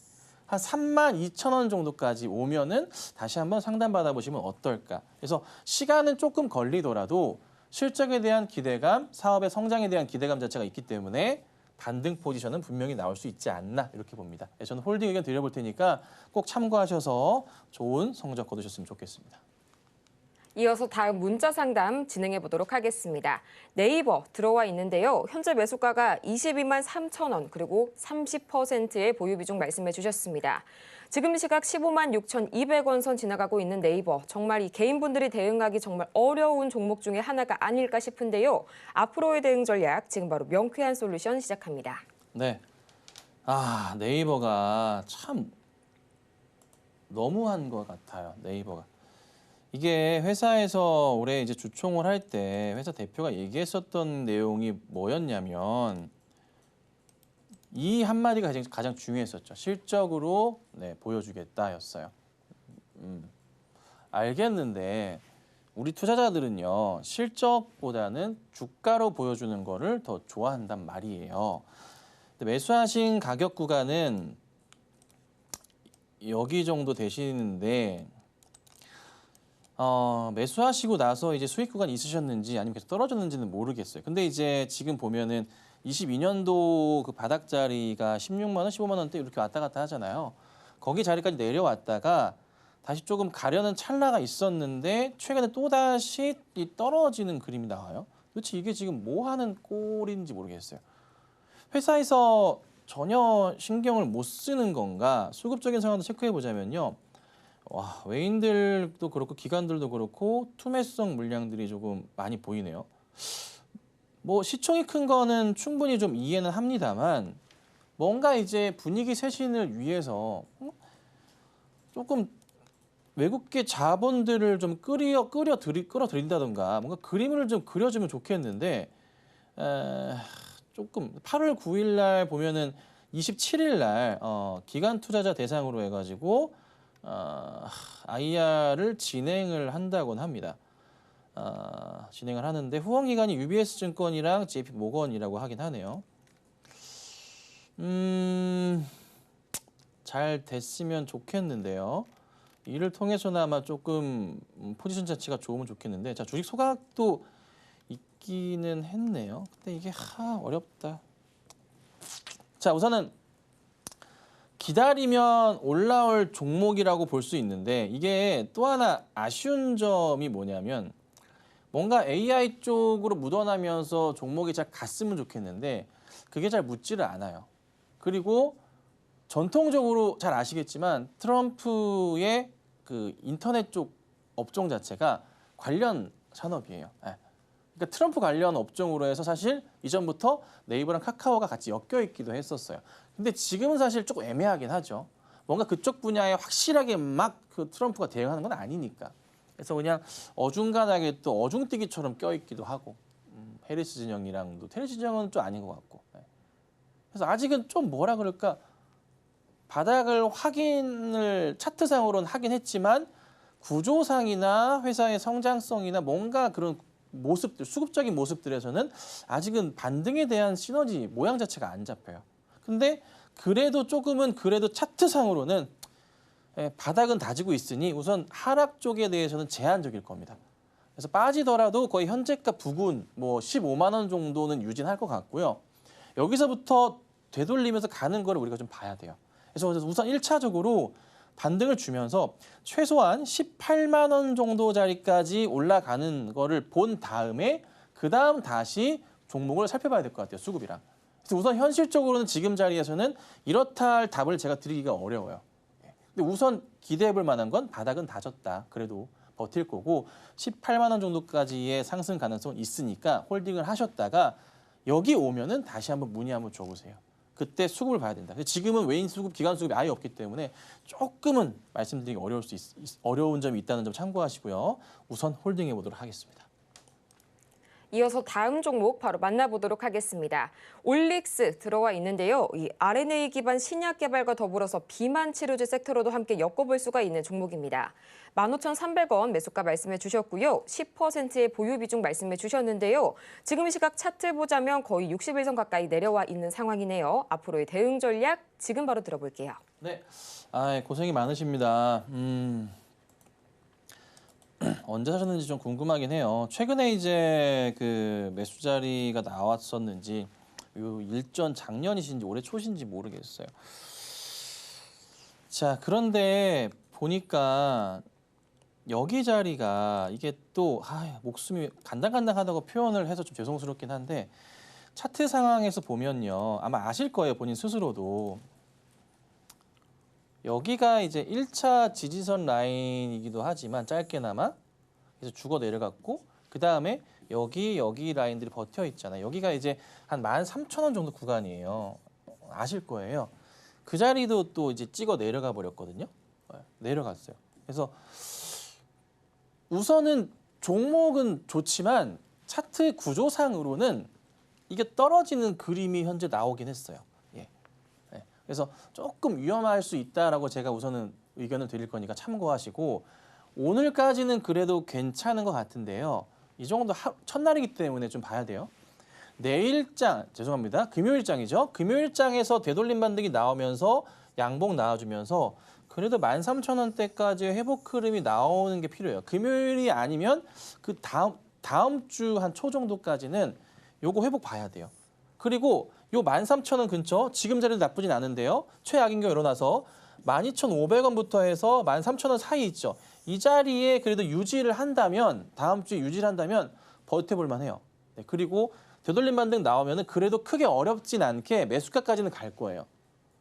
한 32,000원 정도까지 오면은 다시 한번 상담 받아보시면 어떨까. 그래서 시간은 조금 걸리더라도 실적에 대한 기대감, 사업의 성장에 대한 기대감 자체가 있기 때문에 반등 포지션은 분명히 나올 수 있지 않나 이렇게 봅니다. 저는 홀딩 의견 드려볼 테니까 꼭 참고하셔서 좋은 성적 거두셨으면 좋겠습니다. 이어서 다음 문자 상담 진행해 보도록 하겠습니다. 네이버 들어와 있는데요. 현재 매수가가 22만 3천 원 그리고 30%의 보유 비중 말씀해 주셨습니다. 지금 시각 15만 6,200원 선 지나가고 있는 네이버. 정말 이 개인분들이 대응하기 정말 어려운 종목 중에 하나가 아닐까 싶은데요. 앞으로의 대응 전략 지금 바로 명쾌한 솔루션 시작합니다. 네. 네이버가 참 너무한 것 같아요. 네이버가. 이게 회사에서 올해 이제 주총을 할 때 회사 대표가 얘기했었던 내용이 뭐였냐면 이 한마디가 가장 중요했었죠. 실적으로 보여주겠다였어요. 알겠는데 우리 투자자들은요 실적보다는 주가로 보여주는 거를 더 좋아한단 말이에요. 근데 매수하신 가격 구간은 여기 정도 되시는데 매수하시고 나서 이제 수익 구간 있으셨는지 아니면 계속 떨어졌는지는 모르겠어요. 근데 이제 지금 보면은 22년도 그 바닥 자리가 16만 원, 15만 원대 이렇게 왔다 갔다 하잖아요. 거기 자리까지 내려왔다가 다시 조금 가려는 찰나가 있었는데 최근에 또다시 이 떨어지는 그림이 나와요. 도대체 이게 지금 뭐 하는 꼴인지 모르겠어요. 회사에서 전혀 신경을 못 쓰는 건가? 수급적인 상황도 체크해 보자면요. 와, 외인들도 그렇고 기관들도 그렇고 투매성 물량들이 조금 많이 보이네요. 뭐 시총이 큰 거는 충분히 좀 이해는 합니다만 뭔가 이제 분위기 쇄신을 위해서 조금 외국계 자본들을 좀 끌어들인다던가 뭔가 그림을 좀 그려주면 좋겠는데 조금 8월 9일 날 보면은 27일 날 기관 투자자 대상으로 해가지고 IR을 진행을 한다곤 합니다. 진행을 하는데 후원 기관이 UBS 증권이랑 JP 모건이라고 하긴 하네요. 잘 됐으면 좋겠는데요. 이를 통해서나마 조금 포지션 자체가 좋으면 좋겠는데, 자 주식 소각도 있기는 했네요. 근데 이게 어렵다. 자 우선은 기다리면 올라올 종목이라고 볼 수 있는데 이게 또 하나 아쉬운 점이 뭐냐면 뭔가 AI 쪽으로 묻어나면서 종목이 잘 갔으면 좋겠는데 그게 잘 묻지를 않아요. 그리고 전통적으로 잘 아시겠지만 트럼프의 그 인터넷 쪽 업종 자체가 관련 산업이에요. 그러니까 트럼프 관련 업종으로 해서 사실 이전부터 네이버랑 카카오가 같이 엮여 있기도 했었어요. 근데 지금은 사실 조금 애매하긴 하죠. 뭔가 그쪽 분야에 확실하게 막 그 트럼프가 대응하는 건 아니니까. 그래서 그냥 어중간하게 또 어중뛰기처럼 껴있기도 하고 해리스 진영이랑도 테리스 진영은 좀 아닌 것 같고. 그래서 아직은 좀 뭐라 그럴까 바닥을 확인을 차트상으로는 하긴 했지만 구조상이나 회사의 성장성이나 뭔가 그런 모습들, 수급적인 모습들에서는 아직은 반등에 대한 시너지 모양 자체가 안 잡혀요. 근데 그래도 조금은 그래도 차트상으로는 바닥은 다지고 있으니 우선 하락 쪽에 대해서는 제한적일 겁니다. 그래서 빠지더라도 거의 현재가 부근 뭐 15만 원 정도는 유지할 것 같고요. 여기서부터 되돌리면서 가는 거를 우리가 좀 봐야 돼요. 그래서 우선 1차적으로 반등을 주면서 최소한 18만 원 정도 자리까지 올라가는 거를 본 다음에 그 다음 다시 종목을 살펴봐야 될 것 같아요. 수급이랑. 그래서 우선 현실적으로는 지금 자리에서는 이렇다 할 답을 제가 드리기가 어려워요. 근데 우선 기대해 볼 만한 건 바닥은 다졌다. 그래도 버틸 거고 18만 원 정도까지의 상승 가능성은 있으니까 홀딩을 하셨다가 여기 오면은 다시 한번 문의 한번 줘보세요. 그때 수급을 봐야 된다. 근데 지금은 외인 수급, 기관 수급이 아예 없기 때문에 조금은 말씀드리기 어려운 점이 있다는 점 참고하시고요. 우선 홀딩해 보도록 하겠습니다. 이어서 다음 종목 바로 만나보도록 하겠습니다. 올릭스 들어와 있는데요. 이 RNA 기반 신약 개발과 더불어서 비만 치료제 섹터로도 함께 엮어볼 수가 있는 종목입니다. 15,300원 매수가 말씀해 주셨고요. 10%의 보유 비중 말씀해 주셨는데요. 지금 이 시각 차트 보자면 거의 61선 가까이 내려와 있는 상황이네요. 앞으로의 대응 전략 지금 바로 들어볼게요. 네, 고생이 많으십니다. 언제 사셨는지 좀 궁금하긴 해요. 최근에 이제 그 매수 자리가 나왔었는지 요 일전 작년이신지 올해 초신지 모르겠어요. 자, 그런데 보니까 여기 자리가 이게 또 목숨이 간당간당하다고 표현을 해서 좀 죄송스럽긴 한데 차트 상황에서 보면요. 아마 아실 거예요. 본인 스스로도. 여기가 이제 1차 지지선 라인이기도 하지만 짧게나마 그래서 죽어 내려갔고 그 다음에 여기 라인들이 버텨 있잖아요. 여기가 이제 한 13,000원 정도 구간이에요. 아실 거예요. 그 자리도 또 이제 찍어 내려가 버렸거든요. 내려갔어요. 그래서 우선은 종목은 좋지만 차트 구조상으로는 이게 떨어지는 그림이 현재 나오긴 했어요. 그래서 조금 위험할 수 있다라고 제가 우선은 의견을 드릴 거니까 참고하시고 오늘까지는 그래도 괜찮은 것 같은데요. 이 정도 첫날이기 때문에 좀 봐야 돼요. 내일장, 죄송합니다. 금요일장이죠. 금요일장에서 되돌림 반등이 나오면서 양봉 나와주면서 그래도 13,000원대까지 회복 흐름이 나오는 게 필요해요. 금요일이 아니면 그 다음 주 한 초 정도까지는 요거 회복 봐야 돼요. 그리고 요 13,000원 근처 지금 자리도 나쁘진 않은데요. 최악인 경우 일어나서 12,500원부터 해서 13,000원 사이 있죠. 이 자리에 그래도 유지를 한다면 다음 주에 유지를 한다면 버텨볼 만해요. 네, 그리고 되돌림 반등 나오면은 그래도 크게 어렵진 않게 매수가까지는 갈 거예요.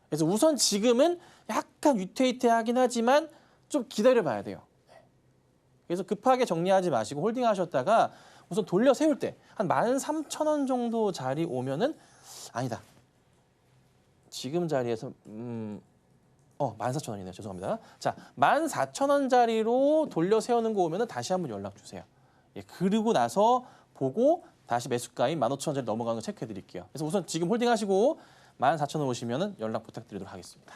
그래서 우선 지금은 약간 위태위태하긴 하지만 좀 기다려봐야 돼요. 네. 그래서 급하게 정리하지 마시고 홀딩하셨다가 우선 돌려 세울 때 한 13,000원 정도 자리 오면은 아니다. 지금 자리에서 14,000원이네요. 죄송합니다. 자, 14,000원짜리로 돌려 세우는 거 오면은 다시 한번 연락 주세요. 예, 그리고 나서 보고 다시 매수가인 15,000원짜리 넘어가는 거 체크해 드릴게요. 그래서 우선 지금 홀딩하시고 14,000원 오시면은 연락 부탁드리도록 하겠습니다.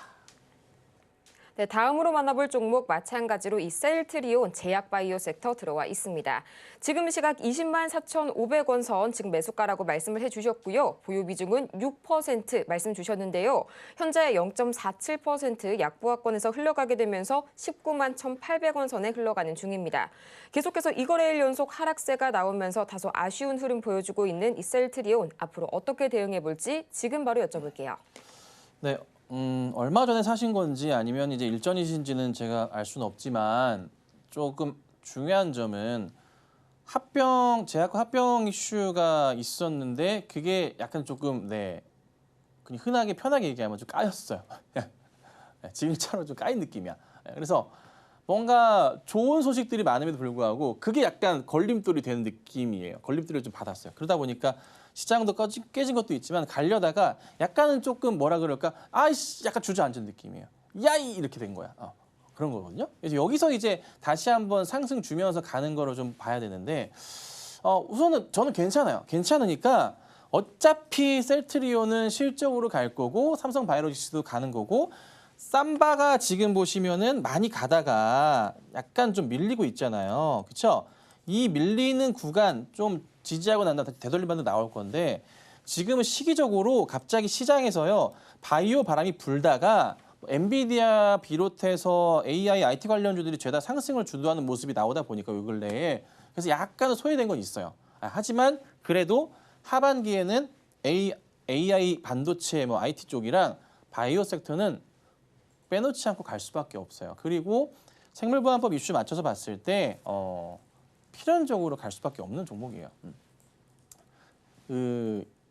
네, 다음으로 만나볼 종목 마찬가지로 이 셀트리온 제약바이오 섹터 들어와 있습니다. 지금 시각 20만 4,500원 선 지금 매수가라고 말씀을 해주셨고요. 보유 비중은 6% 말씀 주셨는데요. 현재 0.47% 약보합권에서 흘러가게 되면서 19만 1,800원 선에 흘러가는 중입니다. 계속해서 이거래일 연속 하락세가 나오면서 다소 아쉬운 흐름 보여주고 있는 이 셀트리온 앞으로 어떻게 대응해 볼지 지금 바로 여쭤볼게요. 네. 얼마 전에 사신 건지 아니면 이제 일전이신지는 제가 알 수는 없지만 조금 중요한 점은 제약과 합병 이슈가 있었는데 그게 약간 조금 그냥 흔하게 편하게 얘기하면 좀 까였어요. 지금처럼 좀 까인 느낌이야. 그래서 뭔가 좋은 소식들이 많음에도 불구하고 그게 약간 걸림돌이 되는 느낌이에요. 걸림돌을 좀 받았어요. 그러다 보니까 시장도 깨진 것도 있지만 가려다가 약간은 조금 뭐라 그럴까? 아이씨, 약간 주저앉은 느낌이에요. 야이 이렇게 된 거야. 그런 거거든요. 그래서 여기서 이제 다시 한번 상승 주면서 가는 거로 좀 봐야 되는데 우선은 저는 괜찮아요. 괜찮으니까 어차피 셀트리온은 실적으로 갈 거고 삼성바이오로직스도 가는 거고 삼바가 지금 보시면은 많이 가다가 약간 좀 밀리고 있잖아요. 그렇죠? 이 밀리는 구간 좀 지지하고 난 다음에 되돌림 반등 나올 건데 지금은 시기적으로 갑자기 시장에서요. 바이오 바람이 불다가 엔비디아 비롯해서 AI, IT 관련주들이 죄다 상승을 주도하는 모습이 나오다 보니까 요 근래에 그래서 약간은 소외된 건 있어요. 하지만 그래도 하반기에는 AI 반도체 IT 쪽이랑 바이오 섹터는 빼놓지 않고 갈 수밖에 없어요. 그리고 생물보안법 이슈 맞춰서 봤을 때 필연적으로 갈 수밖에 없는 종목이에요.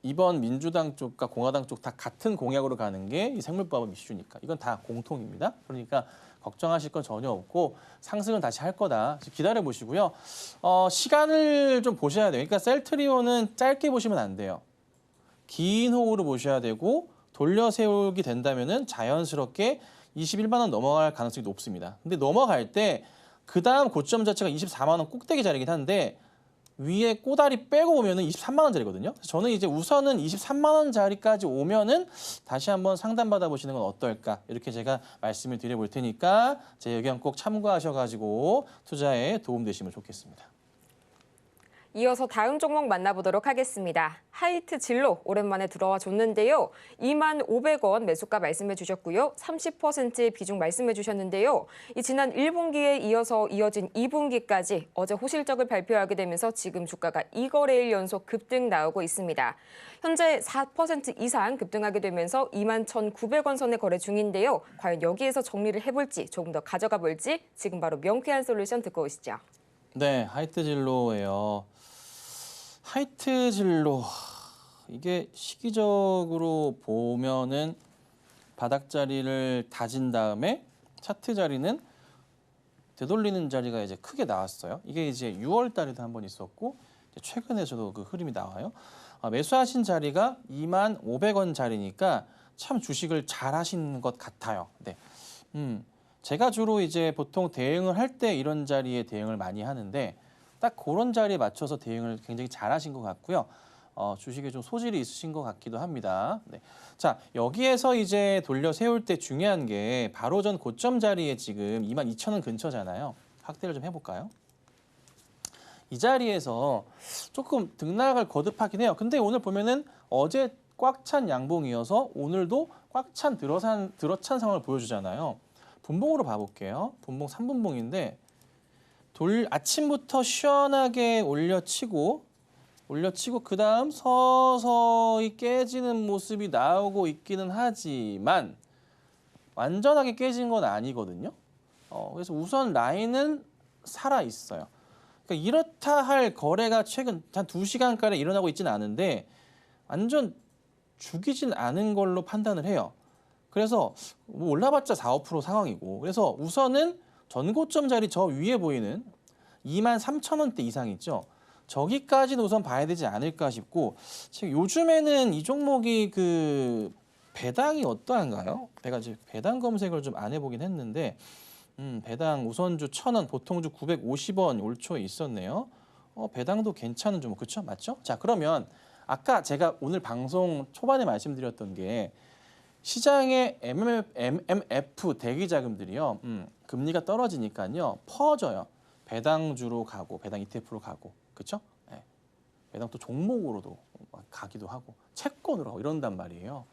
이번 민주당 쪽과 공화당 쪽 다 같은 공약으로 가는 게 이 생물보안법 이슈니까 이건 다 공통입니다. 그러니까 걱정하실 건 전혀 없고 상승은 다시 할 거다. 기다려 보시고요. 시간을 좀 보셔야 돼요. 그러니까 셀트리온은 짧게 보시면 안 돼요. 긴 호흡으로 보셔야 되고 돌려 세우기 된다면은 자연스럽게 21만 원 넘어갈 가능성이 높습니다. 근데 넘어갈 때 그 다음 고점 자체가 24만 원 꼭대기 자리긴 한데 위에 꼬다리 빼고 오면은 23만 원짜리거든요. 저는 이제 우선은 23만 원짜리까지 오면은 다시 한번 상담 받아보시는 건 어떨까 이렇게 제가 말씀을 드려볼 테니까 제 의견 꼭 참고하셔가지고 투자에 도움 되시면 좋겠습니다. 이어서 다음 종목 만나보도록 하겠습니다. 하이트 진로 오랜만에 들어와 줬는데요. 2만 500원 매수가 말씀해 주셨고요. 30%의 비중 말씀해 주셨는데요. 이 지난 1분기에 이어서 이어진 2분기까지 어제 호실적을 발표하게 되면서 지금 주가가 2거래일 연속 급등 나오고 있습니다. 현재 4% 이상 급등하게 되면서 2만 1,900원 선에 거래 중인데요. 과연 여기에서 정리를 해볼지 조금 더 가져가 볼지 지금 바로 명쾌한 솔루션 듣고 오시죠. 네, 하이트 진로예요. 하이트 진로 이게 시기적으로 보면은 바닥 자리를 다진 다음에 차트 자리는 되돌리는 자리가 이제 크게 나왔어요. 이게 이제 6월 달에도 한 번 있었고 최근에서도 그 흐름이 나와요. 매수하신 자리가 2만 500원 자리니까 참 주식을 잘 하신 것 같아요. 네. 제가 주로 이제 보통 대응을 할 때 이런 자리에 대응을 많이 하는데 딱 그런 자리에 맞춰서 대응을 굉장히 잘 하신 것 같고요. 주식에 좀 소질이 있으신 것 같기도 합니다. 네. 자, 여기에서 이제 돌려 세울 때 중요한 게 바로 전 고점 자리에 지금 22,000원 근처잖아요. 확대를 좀 해볼까요? 이 자리에서 조금 등락을 거듭하긴 해요. 근데 오늘 보면은 어제 꽉 찬 양봉이어서 오늘도 꽉 찬 들어찬 상황을 보여주잖아요. 분봉으로 봐볼게요. 분봉 3분봉인데 아침부터 시원하게 올려치고 그 다음 서서히 깨지는 모습이 나오고 있기는 하지만 완전하게 깨진 건 아니거든요. 그래서 우선 라인은 살아 있어요. 그러니까 이렇다 할 거래가 최근 한 2시간가량 일어나고 있지는 않은데 완전 죽이진 않은 걸로 판단을 해요. 그래서 올라봤자 4, 5% 상황이고 그래서 우선은 전고점 자리 저 위에 보이는 23,000원대 이상 있죠. 저기까지는 우선 봐야 되지 않을까 싶고 지금 요즘에는 이 종목이 그 배당이 어떠한가요? 제가 이제 배당 검색을 좀 안 해보긴 했는데 배당 우선주 1,000원, 보통주 950원 올 초에 있었네요. 배당도 괜찮은 종목 그렇죠? 맞죠? 자 그러면 아까 제가 오늘 방송 초반에 말씀드렸던 게 시장의 MMF 대기 자금들이요. 금리가 떨어지니까요. 퍼져요. 배당주로 가고 배당 ETF로 가고 그렇죠? 네. 배당 또 종목으로도 가기도 하고 채권으로 하고 이런단 말이에요.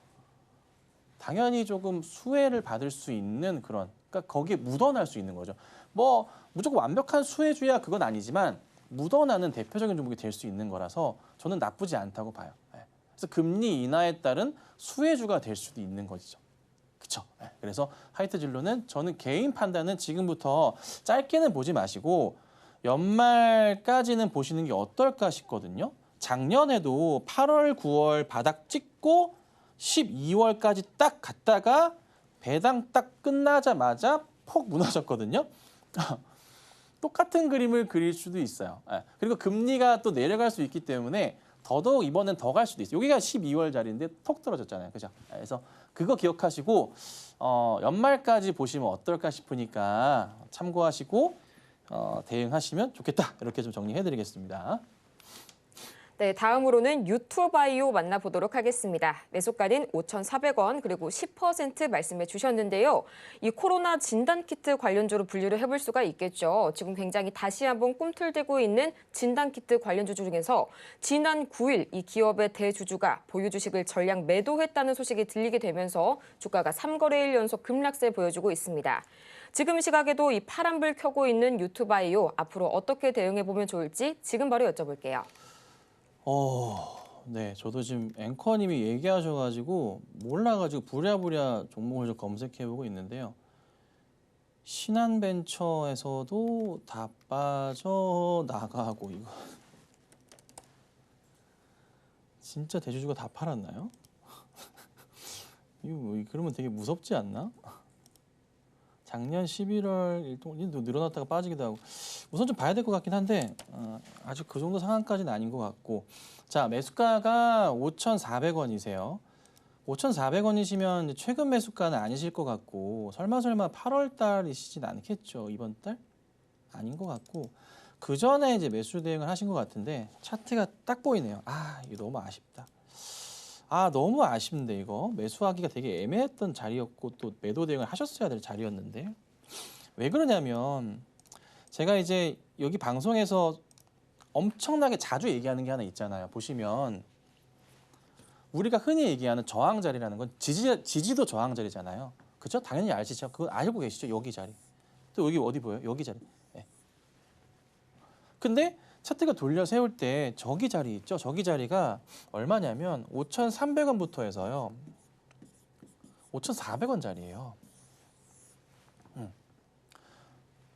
당연히 조금 수혜를 받을 수 있는 그런 그러니까 거기에 묻어날 수 있는 거죠. 뭐 무조건 완벽한 수혜주야 그건 아니지만 묻어나는 대표적인 종목이 될 수 있는 거라서 저는 나쁘지 않다고 봐요. 네. 그래서 금리 인하에 따른 수혜주가 될 수도 있는 거죠. 그렇죠? 네. 그래서 하이트 진로는 저는 개인 판단은 지금부터 짧게는 보지 마시고 연말까지는 보시는 게 어떨까 싶거든요. 작년에도 8월, 9월 바닥 찍고 12월까지 딱 갔다가 배당 딱 끝나자마자 폭 무너졌거든요. 똑같은 그림을 그릴 수도 있어요. 그리고 금리가 또 내려갈 수 있기 때문에 더더욱 이번엔 더 갈 수도 있어요. 여기가 12월 자리인데 톡 떨어졌잖아요. 그죠? 그래서 그거 기억하시고 연말까지 보시면 어떨까 싶으니까 참고하시고 대응하시면 좋겠다. 이렇게 좀 정리해드리겠습니다. 네, 다음으로는 유투바이오 만나보도록 하겠습니다. 매수가는 5,400원 그리고 10% 말씀해 주셨는데요. 이 코로나 진단키트 관련주로 분류를 해볼 수가 있겠죠. 지금 굉장히 다시 한번 꿈틀대고 있는 진단키트 관련주 중에서 지난 9일 이 기업의 대주주가 보유 주식을 전량 매도했다는 소식이 들리게 되면서 주가가 3거래일 연속 급락세 보여주고 있습니다. 지금 시각에도 이 파란불 켜고 있는 유투바이오 앞으로 어떻게 대응해 보면 좋을지 지금 바로 여쭤볼게요. 네, 저도 지금 앵커님이 얘기하셔가지고 몰라가지고 부랴부랴 종목을 좀 검색해보고 있는데요. 신한벤처에서도 다 빠져나가고 이거 진짜 대주주가 다 팔았나요? 이거 그러면 되게 무섭지 않나? 작년 11월 일동도 늘어났다가 빠지기도 하고 우선 좀 봐야 될 것 같긴 한데 아직 그 정도 상황까지는 아닌 것 같고 자 매수가가 5,400원이세요. 5,400원이시면 최근 매수가는 아니실 것 같고 설마 8월 달이시진 않겠죠. 이번 달? 아닌 것 같고 그 전에 이제 매수 대응을 하신 것 같은데 차트가 딱 보이네요. 이거 너무 아쉽다. 너무 아쉽네 이거. 매수하기가 되게 애매했던 자리였고 또 매도 대응을 하셨어야 될 자리였는데 왜 그러냐면 제가 이제 여기 방송에서 엄청나게 자주 얘기하는 게 하나 있잖아요. 보시면 우리가 흔히 얘기하는 저항 자리라는 건 지지도 저항 자리잖아요. 그렇죠? 당연히 아시죠? 그거 알고 계시죠? 여기 자리. 또 여기 어디 보여요? 여기 자리. 네. 근데 차트가 돌려 세울 때 저기 자리 있죠? 저기 자리가 얼마냐면 5,300원부터 해서요. 5,400원 자리예요.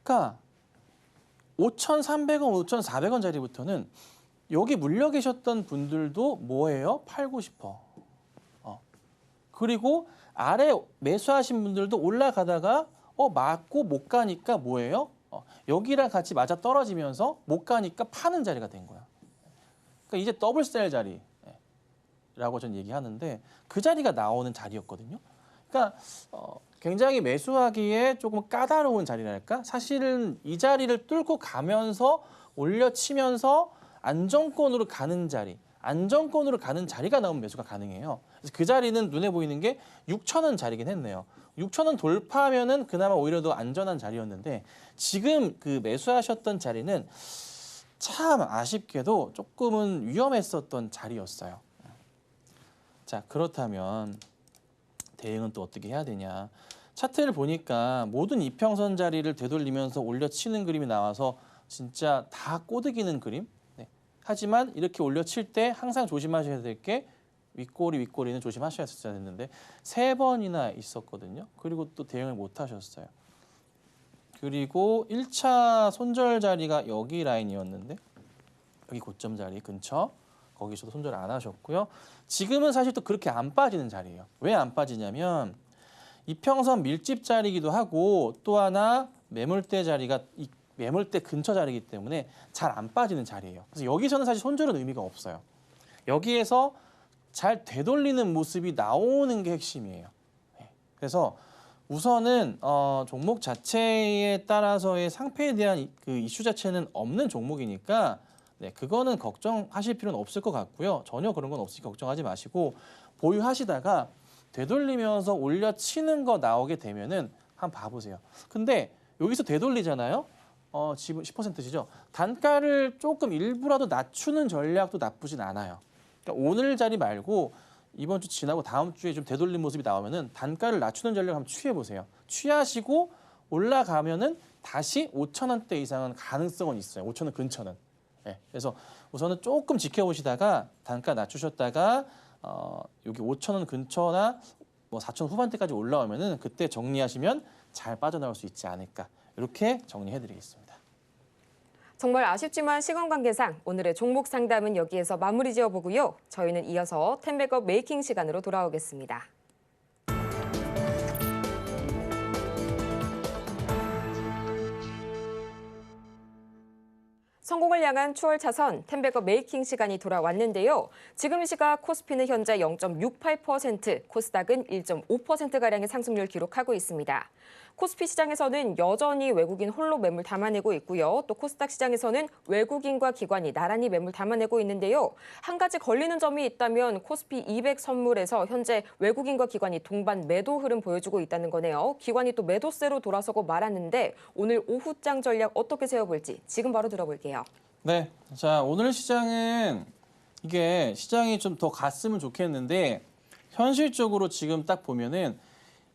그러니까 5,300원, 5,400원 자리부터는 여기 물려 계셨던 분들도 뭐예요? 팔고 싶어. 그리고 아래 매수하신 분들도 올라가다가 맞고 못 가니까 뭐예요? 여기랑 같이 맞아 떨어지면서 못 가니까 파는 자리가 된 거야. 그러니까 이제 더블셀 자리라고 전 얘기하는데 그 자리가 나오는 자리였거든요. 그러니까 굉장히 매수하기에 조금 까다로운 자리랄까? 사실은 이 자리를 뚫고 가면서 올려치면서 안정권으로 가는 자리. 안정권으로 가는 자리가 나오면 매수가 가능해요. 그래서 그 자리는 눈에 보이는 게 6,000원 자리긴 했네요. 6,000원 돌파하면은 그나마 오히려 더 안전한 자리였는데 지금 그 매수하셨던 자리는 참 아쉽게도 조금은 위험했었던 자리였어요. 자, 그렇다면 대응은 또 어떻게 해야 되냐. 차트를 보니까 모든 이평선 자리를 되돌리면서 올려치는 그림이 나와서 진짜 다 꼬드기는 그림. 네. 하지만 이렇게 올려칠 때 항상 조심하셔야 될 게 윗꼬리는 조심하셔야 됐는데 3번이나 있었거든요. 그리고 또 대응을 못 하셨어요. 그리고 1차 손절 자리가 여기 라인이었는데 여기 고점 자리 근처 거기서도 손절 안 하셨고요. 지금은 사실 또 그렇게 안 빠지는 자리예요. 왜 안 빠지냐면 이평선 밀집 자리이기도 하고 또 하나 매물대 자리가 이 매물대 근처 자리이기 때문에 잘 안 빠지는 자리예요. 그래서 여기서는 사실 손절은 의미가 없어요. 여기에서 잘 되돌리는 모습이 나오는 게 핵심이에요. 그래서 우선은 종목 자체에 따라서의 상패에 대한 그 이슈 자체는 없는 종목이니까 네, 그거는 걱정하실 필요는 없을 것 같고요. 전혀 그런 건 없으니까 걱정하지 마시고 보유하시다가 되돌리면서 올려치는 거 나오게 되면은 한번 봐보세요. 근데 여기서 되돌리잖아요. 지금 10%시죠. 단가를 조금 일부라도 낮추는 전략도 나쁘진 않아요. 그러니까 오늘 자리 말고 이번 주 지나고 다음 주에 좀 되돌린 모습이 나오면은 단가를 낮추는 전략 한번 취해 보세요. 취하시고 올라가면은 다시 5,000원대 이상은 가능성은 있어요. 5,000원 근처는. 네, 그래서 우선은 조금 지켜보시다가 단가 낮추셨다가 여기 5,000원 근처나 뭐 4,000원 후반대까지 올라오면은 그때 정리하시면 잘 빠져나올 수 있지 않을까 이렇게 정리해드리겠습니다. 정말 아쉽지만 시간 관계상 오늘의 종목 상담은 여기에서 마무리 지어보고요. 저희는 이어서 텐백업 메이킹 시간으로 돌아오겠습니다. 성공을 향한 추월 차선 텐백업 메이킹 시간이 돌아왔는데요. 지금 이 시각 코스피는 현재 0.68%, 코스닥은 1.5%가량의 상승률 기록하고 있습니다. 코스피 시장에서는 여전히 외국인 홀로 매물 담아내고 있고요. 또 코스닥 시장에서는 외국인과 기관이 나란히 매물 담아내고 있는데요. 한 가지 걸리는 점이 있다면 코스피 200 선물에서 현재 외국인과 기관이 동반 매도 흐름 보여주고 있다는 거네요. 기관이 또 매도세로 돌아서고 말았는데 오늘 오후장 전략 어떻게 세워볼지 지금 바로 들어볼게요. 네, 자 오늘 시장은 이게 시장이 좀 더 갔으면 좋겠는데 현실적으로 지금 딱 보면은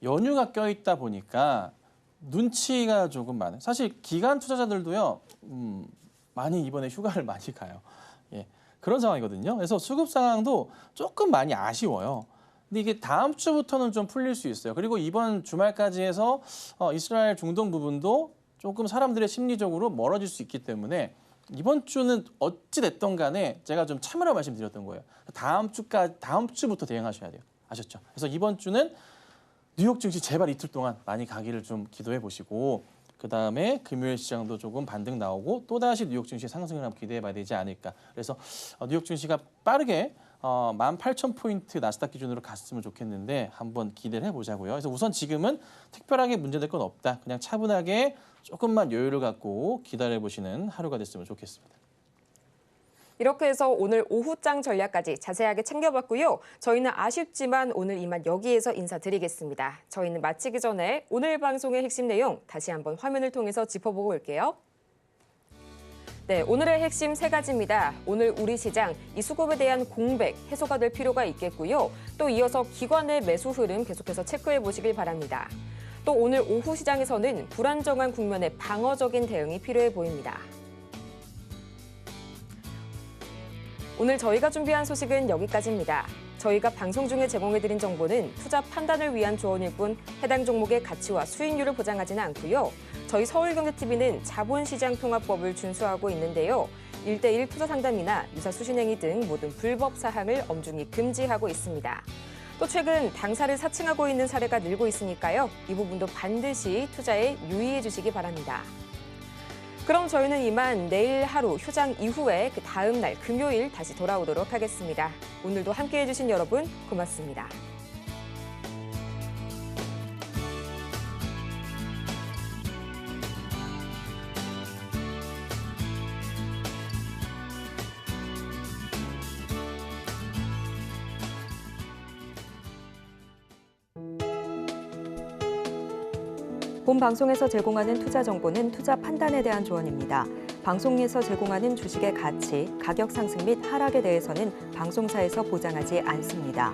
연휴가 껴있다 보니까 눈치가 조금 많아요. 사실 기관 투자자들도요, 많이 이번에 휴가를 많이 가요. 예, 그런 상황이거든요. 그래서 수급 상황도 조금 많이 아쉬워요. 근데 이게 다음 주부터는 좀 풀릴 수 있어요. 그리고 이번 주말까지 해서 이스라엘 중동 부분도 조금 사람들의 심리적으로 멀어질 수 있기 때문에 이번 주는 어찌 됐던 간에 제가 좀 참으라 말씀드렸던 거예요. 다음 주부터 대응하셔야 돼요. 아셨죠? 그래서 이번 주는 뉴욕 증시 제발 이틀 동안 많이 가기를 좀 기도해 보시고 그다음에 금요일 시장도 조금 반등 나오고 또다시 뉴욕 증시 상승을 한번 기대해 봐야 되지 않을까. 그래서 뉴욕 증시가 빠르게 18,000포인트 나스닥 기준으로 갔으면 좋겠는데 한번 기대를 해보자고요. 그래서 우선 지금은 특별하게 문제될 건 없다. 그냥 차분하게 조금만 여유를 갖고 기다려 보시는 하루가 됐으면 좋겠습니다. 이렇게 해서 오늘 오후장 전략까지 자세하게 챙겨봤고요. 저희는 아쉽지만 오늘 이만 여기에서 인사드리겠습니다. 저희는 마치기 전에 오늘 방송의 핵심 내용 다시 한번 화면을 통해서 짚어보고 올게요. 네, 오늘의 핵심 3가지입니다. 오늘 우리 시장 이 수급에 대한 공백, 해소가 될 필요가 있겠고요. 또 이어서 기관의 매수 흐름 계속해서 체크해 보시길 바랍니다. 또 오늘 오후 시장에서는 불안정한 국면에 방어적인 대응이 필요해 보입니다. 오늘 저희가 준비한 소식은 여기까지입니다. 저희가 방송 중에 제공해드린 정보는 투자 판단을 위한 조언일 뿐 해당 종목의 가치와 수익률을 보장하지는 않고요. 저희 서울경제TV는 자본시장통합법을 준수하고 있는데요. 1:1 투자 상담이나 유사 수신행위 등 모든 불법 사항을 엄중히 금지하고 있습니다. 또 최근 당사를 사칭하고 있는 사례가 늘고 있으니까요. 이 부분도 반드시 투자에 유의해 주시기 바랍니다. 그럼 저희는 이만 내일 하루 휴장 이후에 그 다음 날 금요일 다시 돌아오도록 하겠습니다. 오늘도 함께해 주신 여러분 고맙습니다. 본 방송에서 제공하는 투자 정보는 투자 판단에 대한 조언입니다. 방송에서 제공하는 주식의 가치, 가격 상승 및 하락에 대해서는 방송사에서 보장하지 않습니다.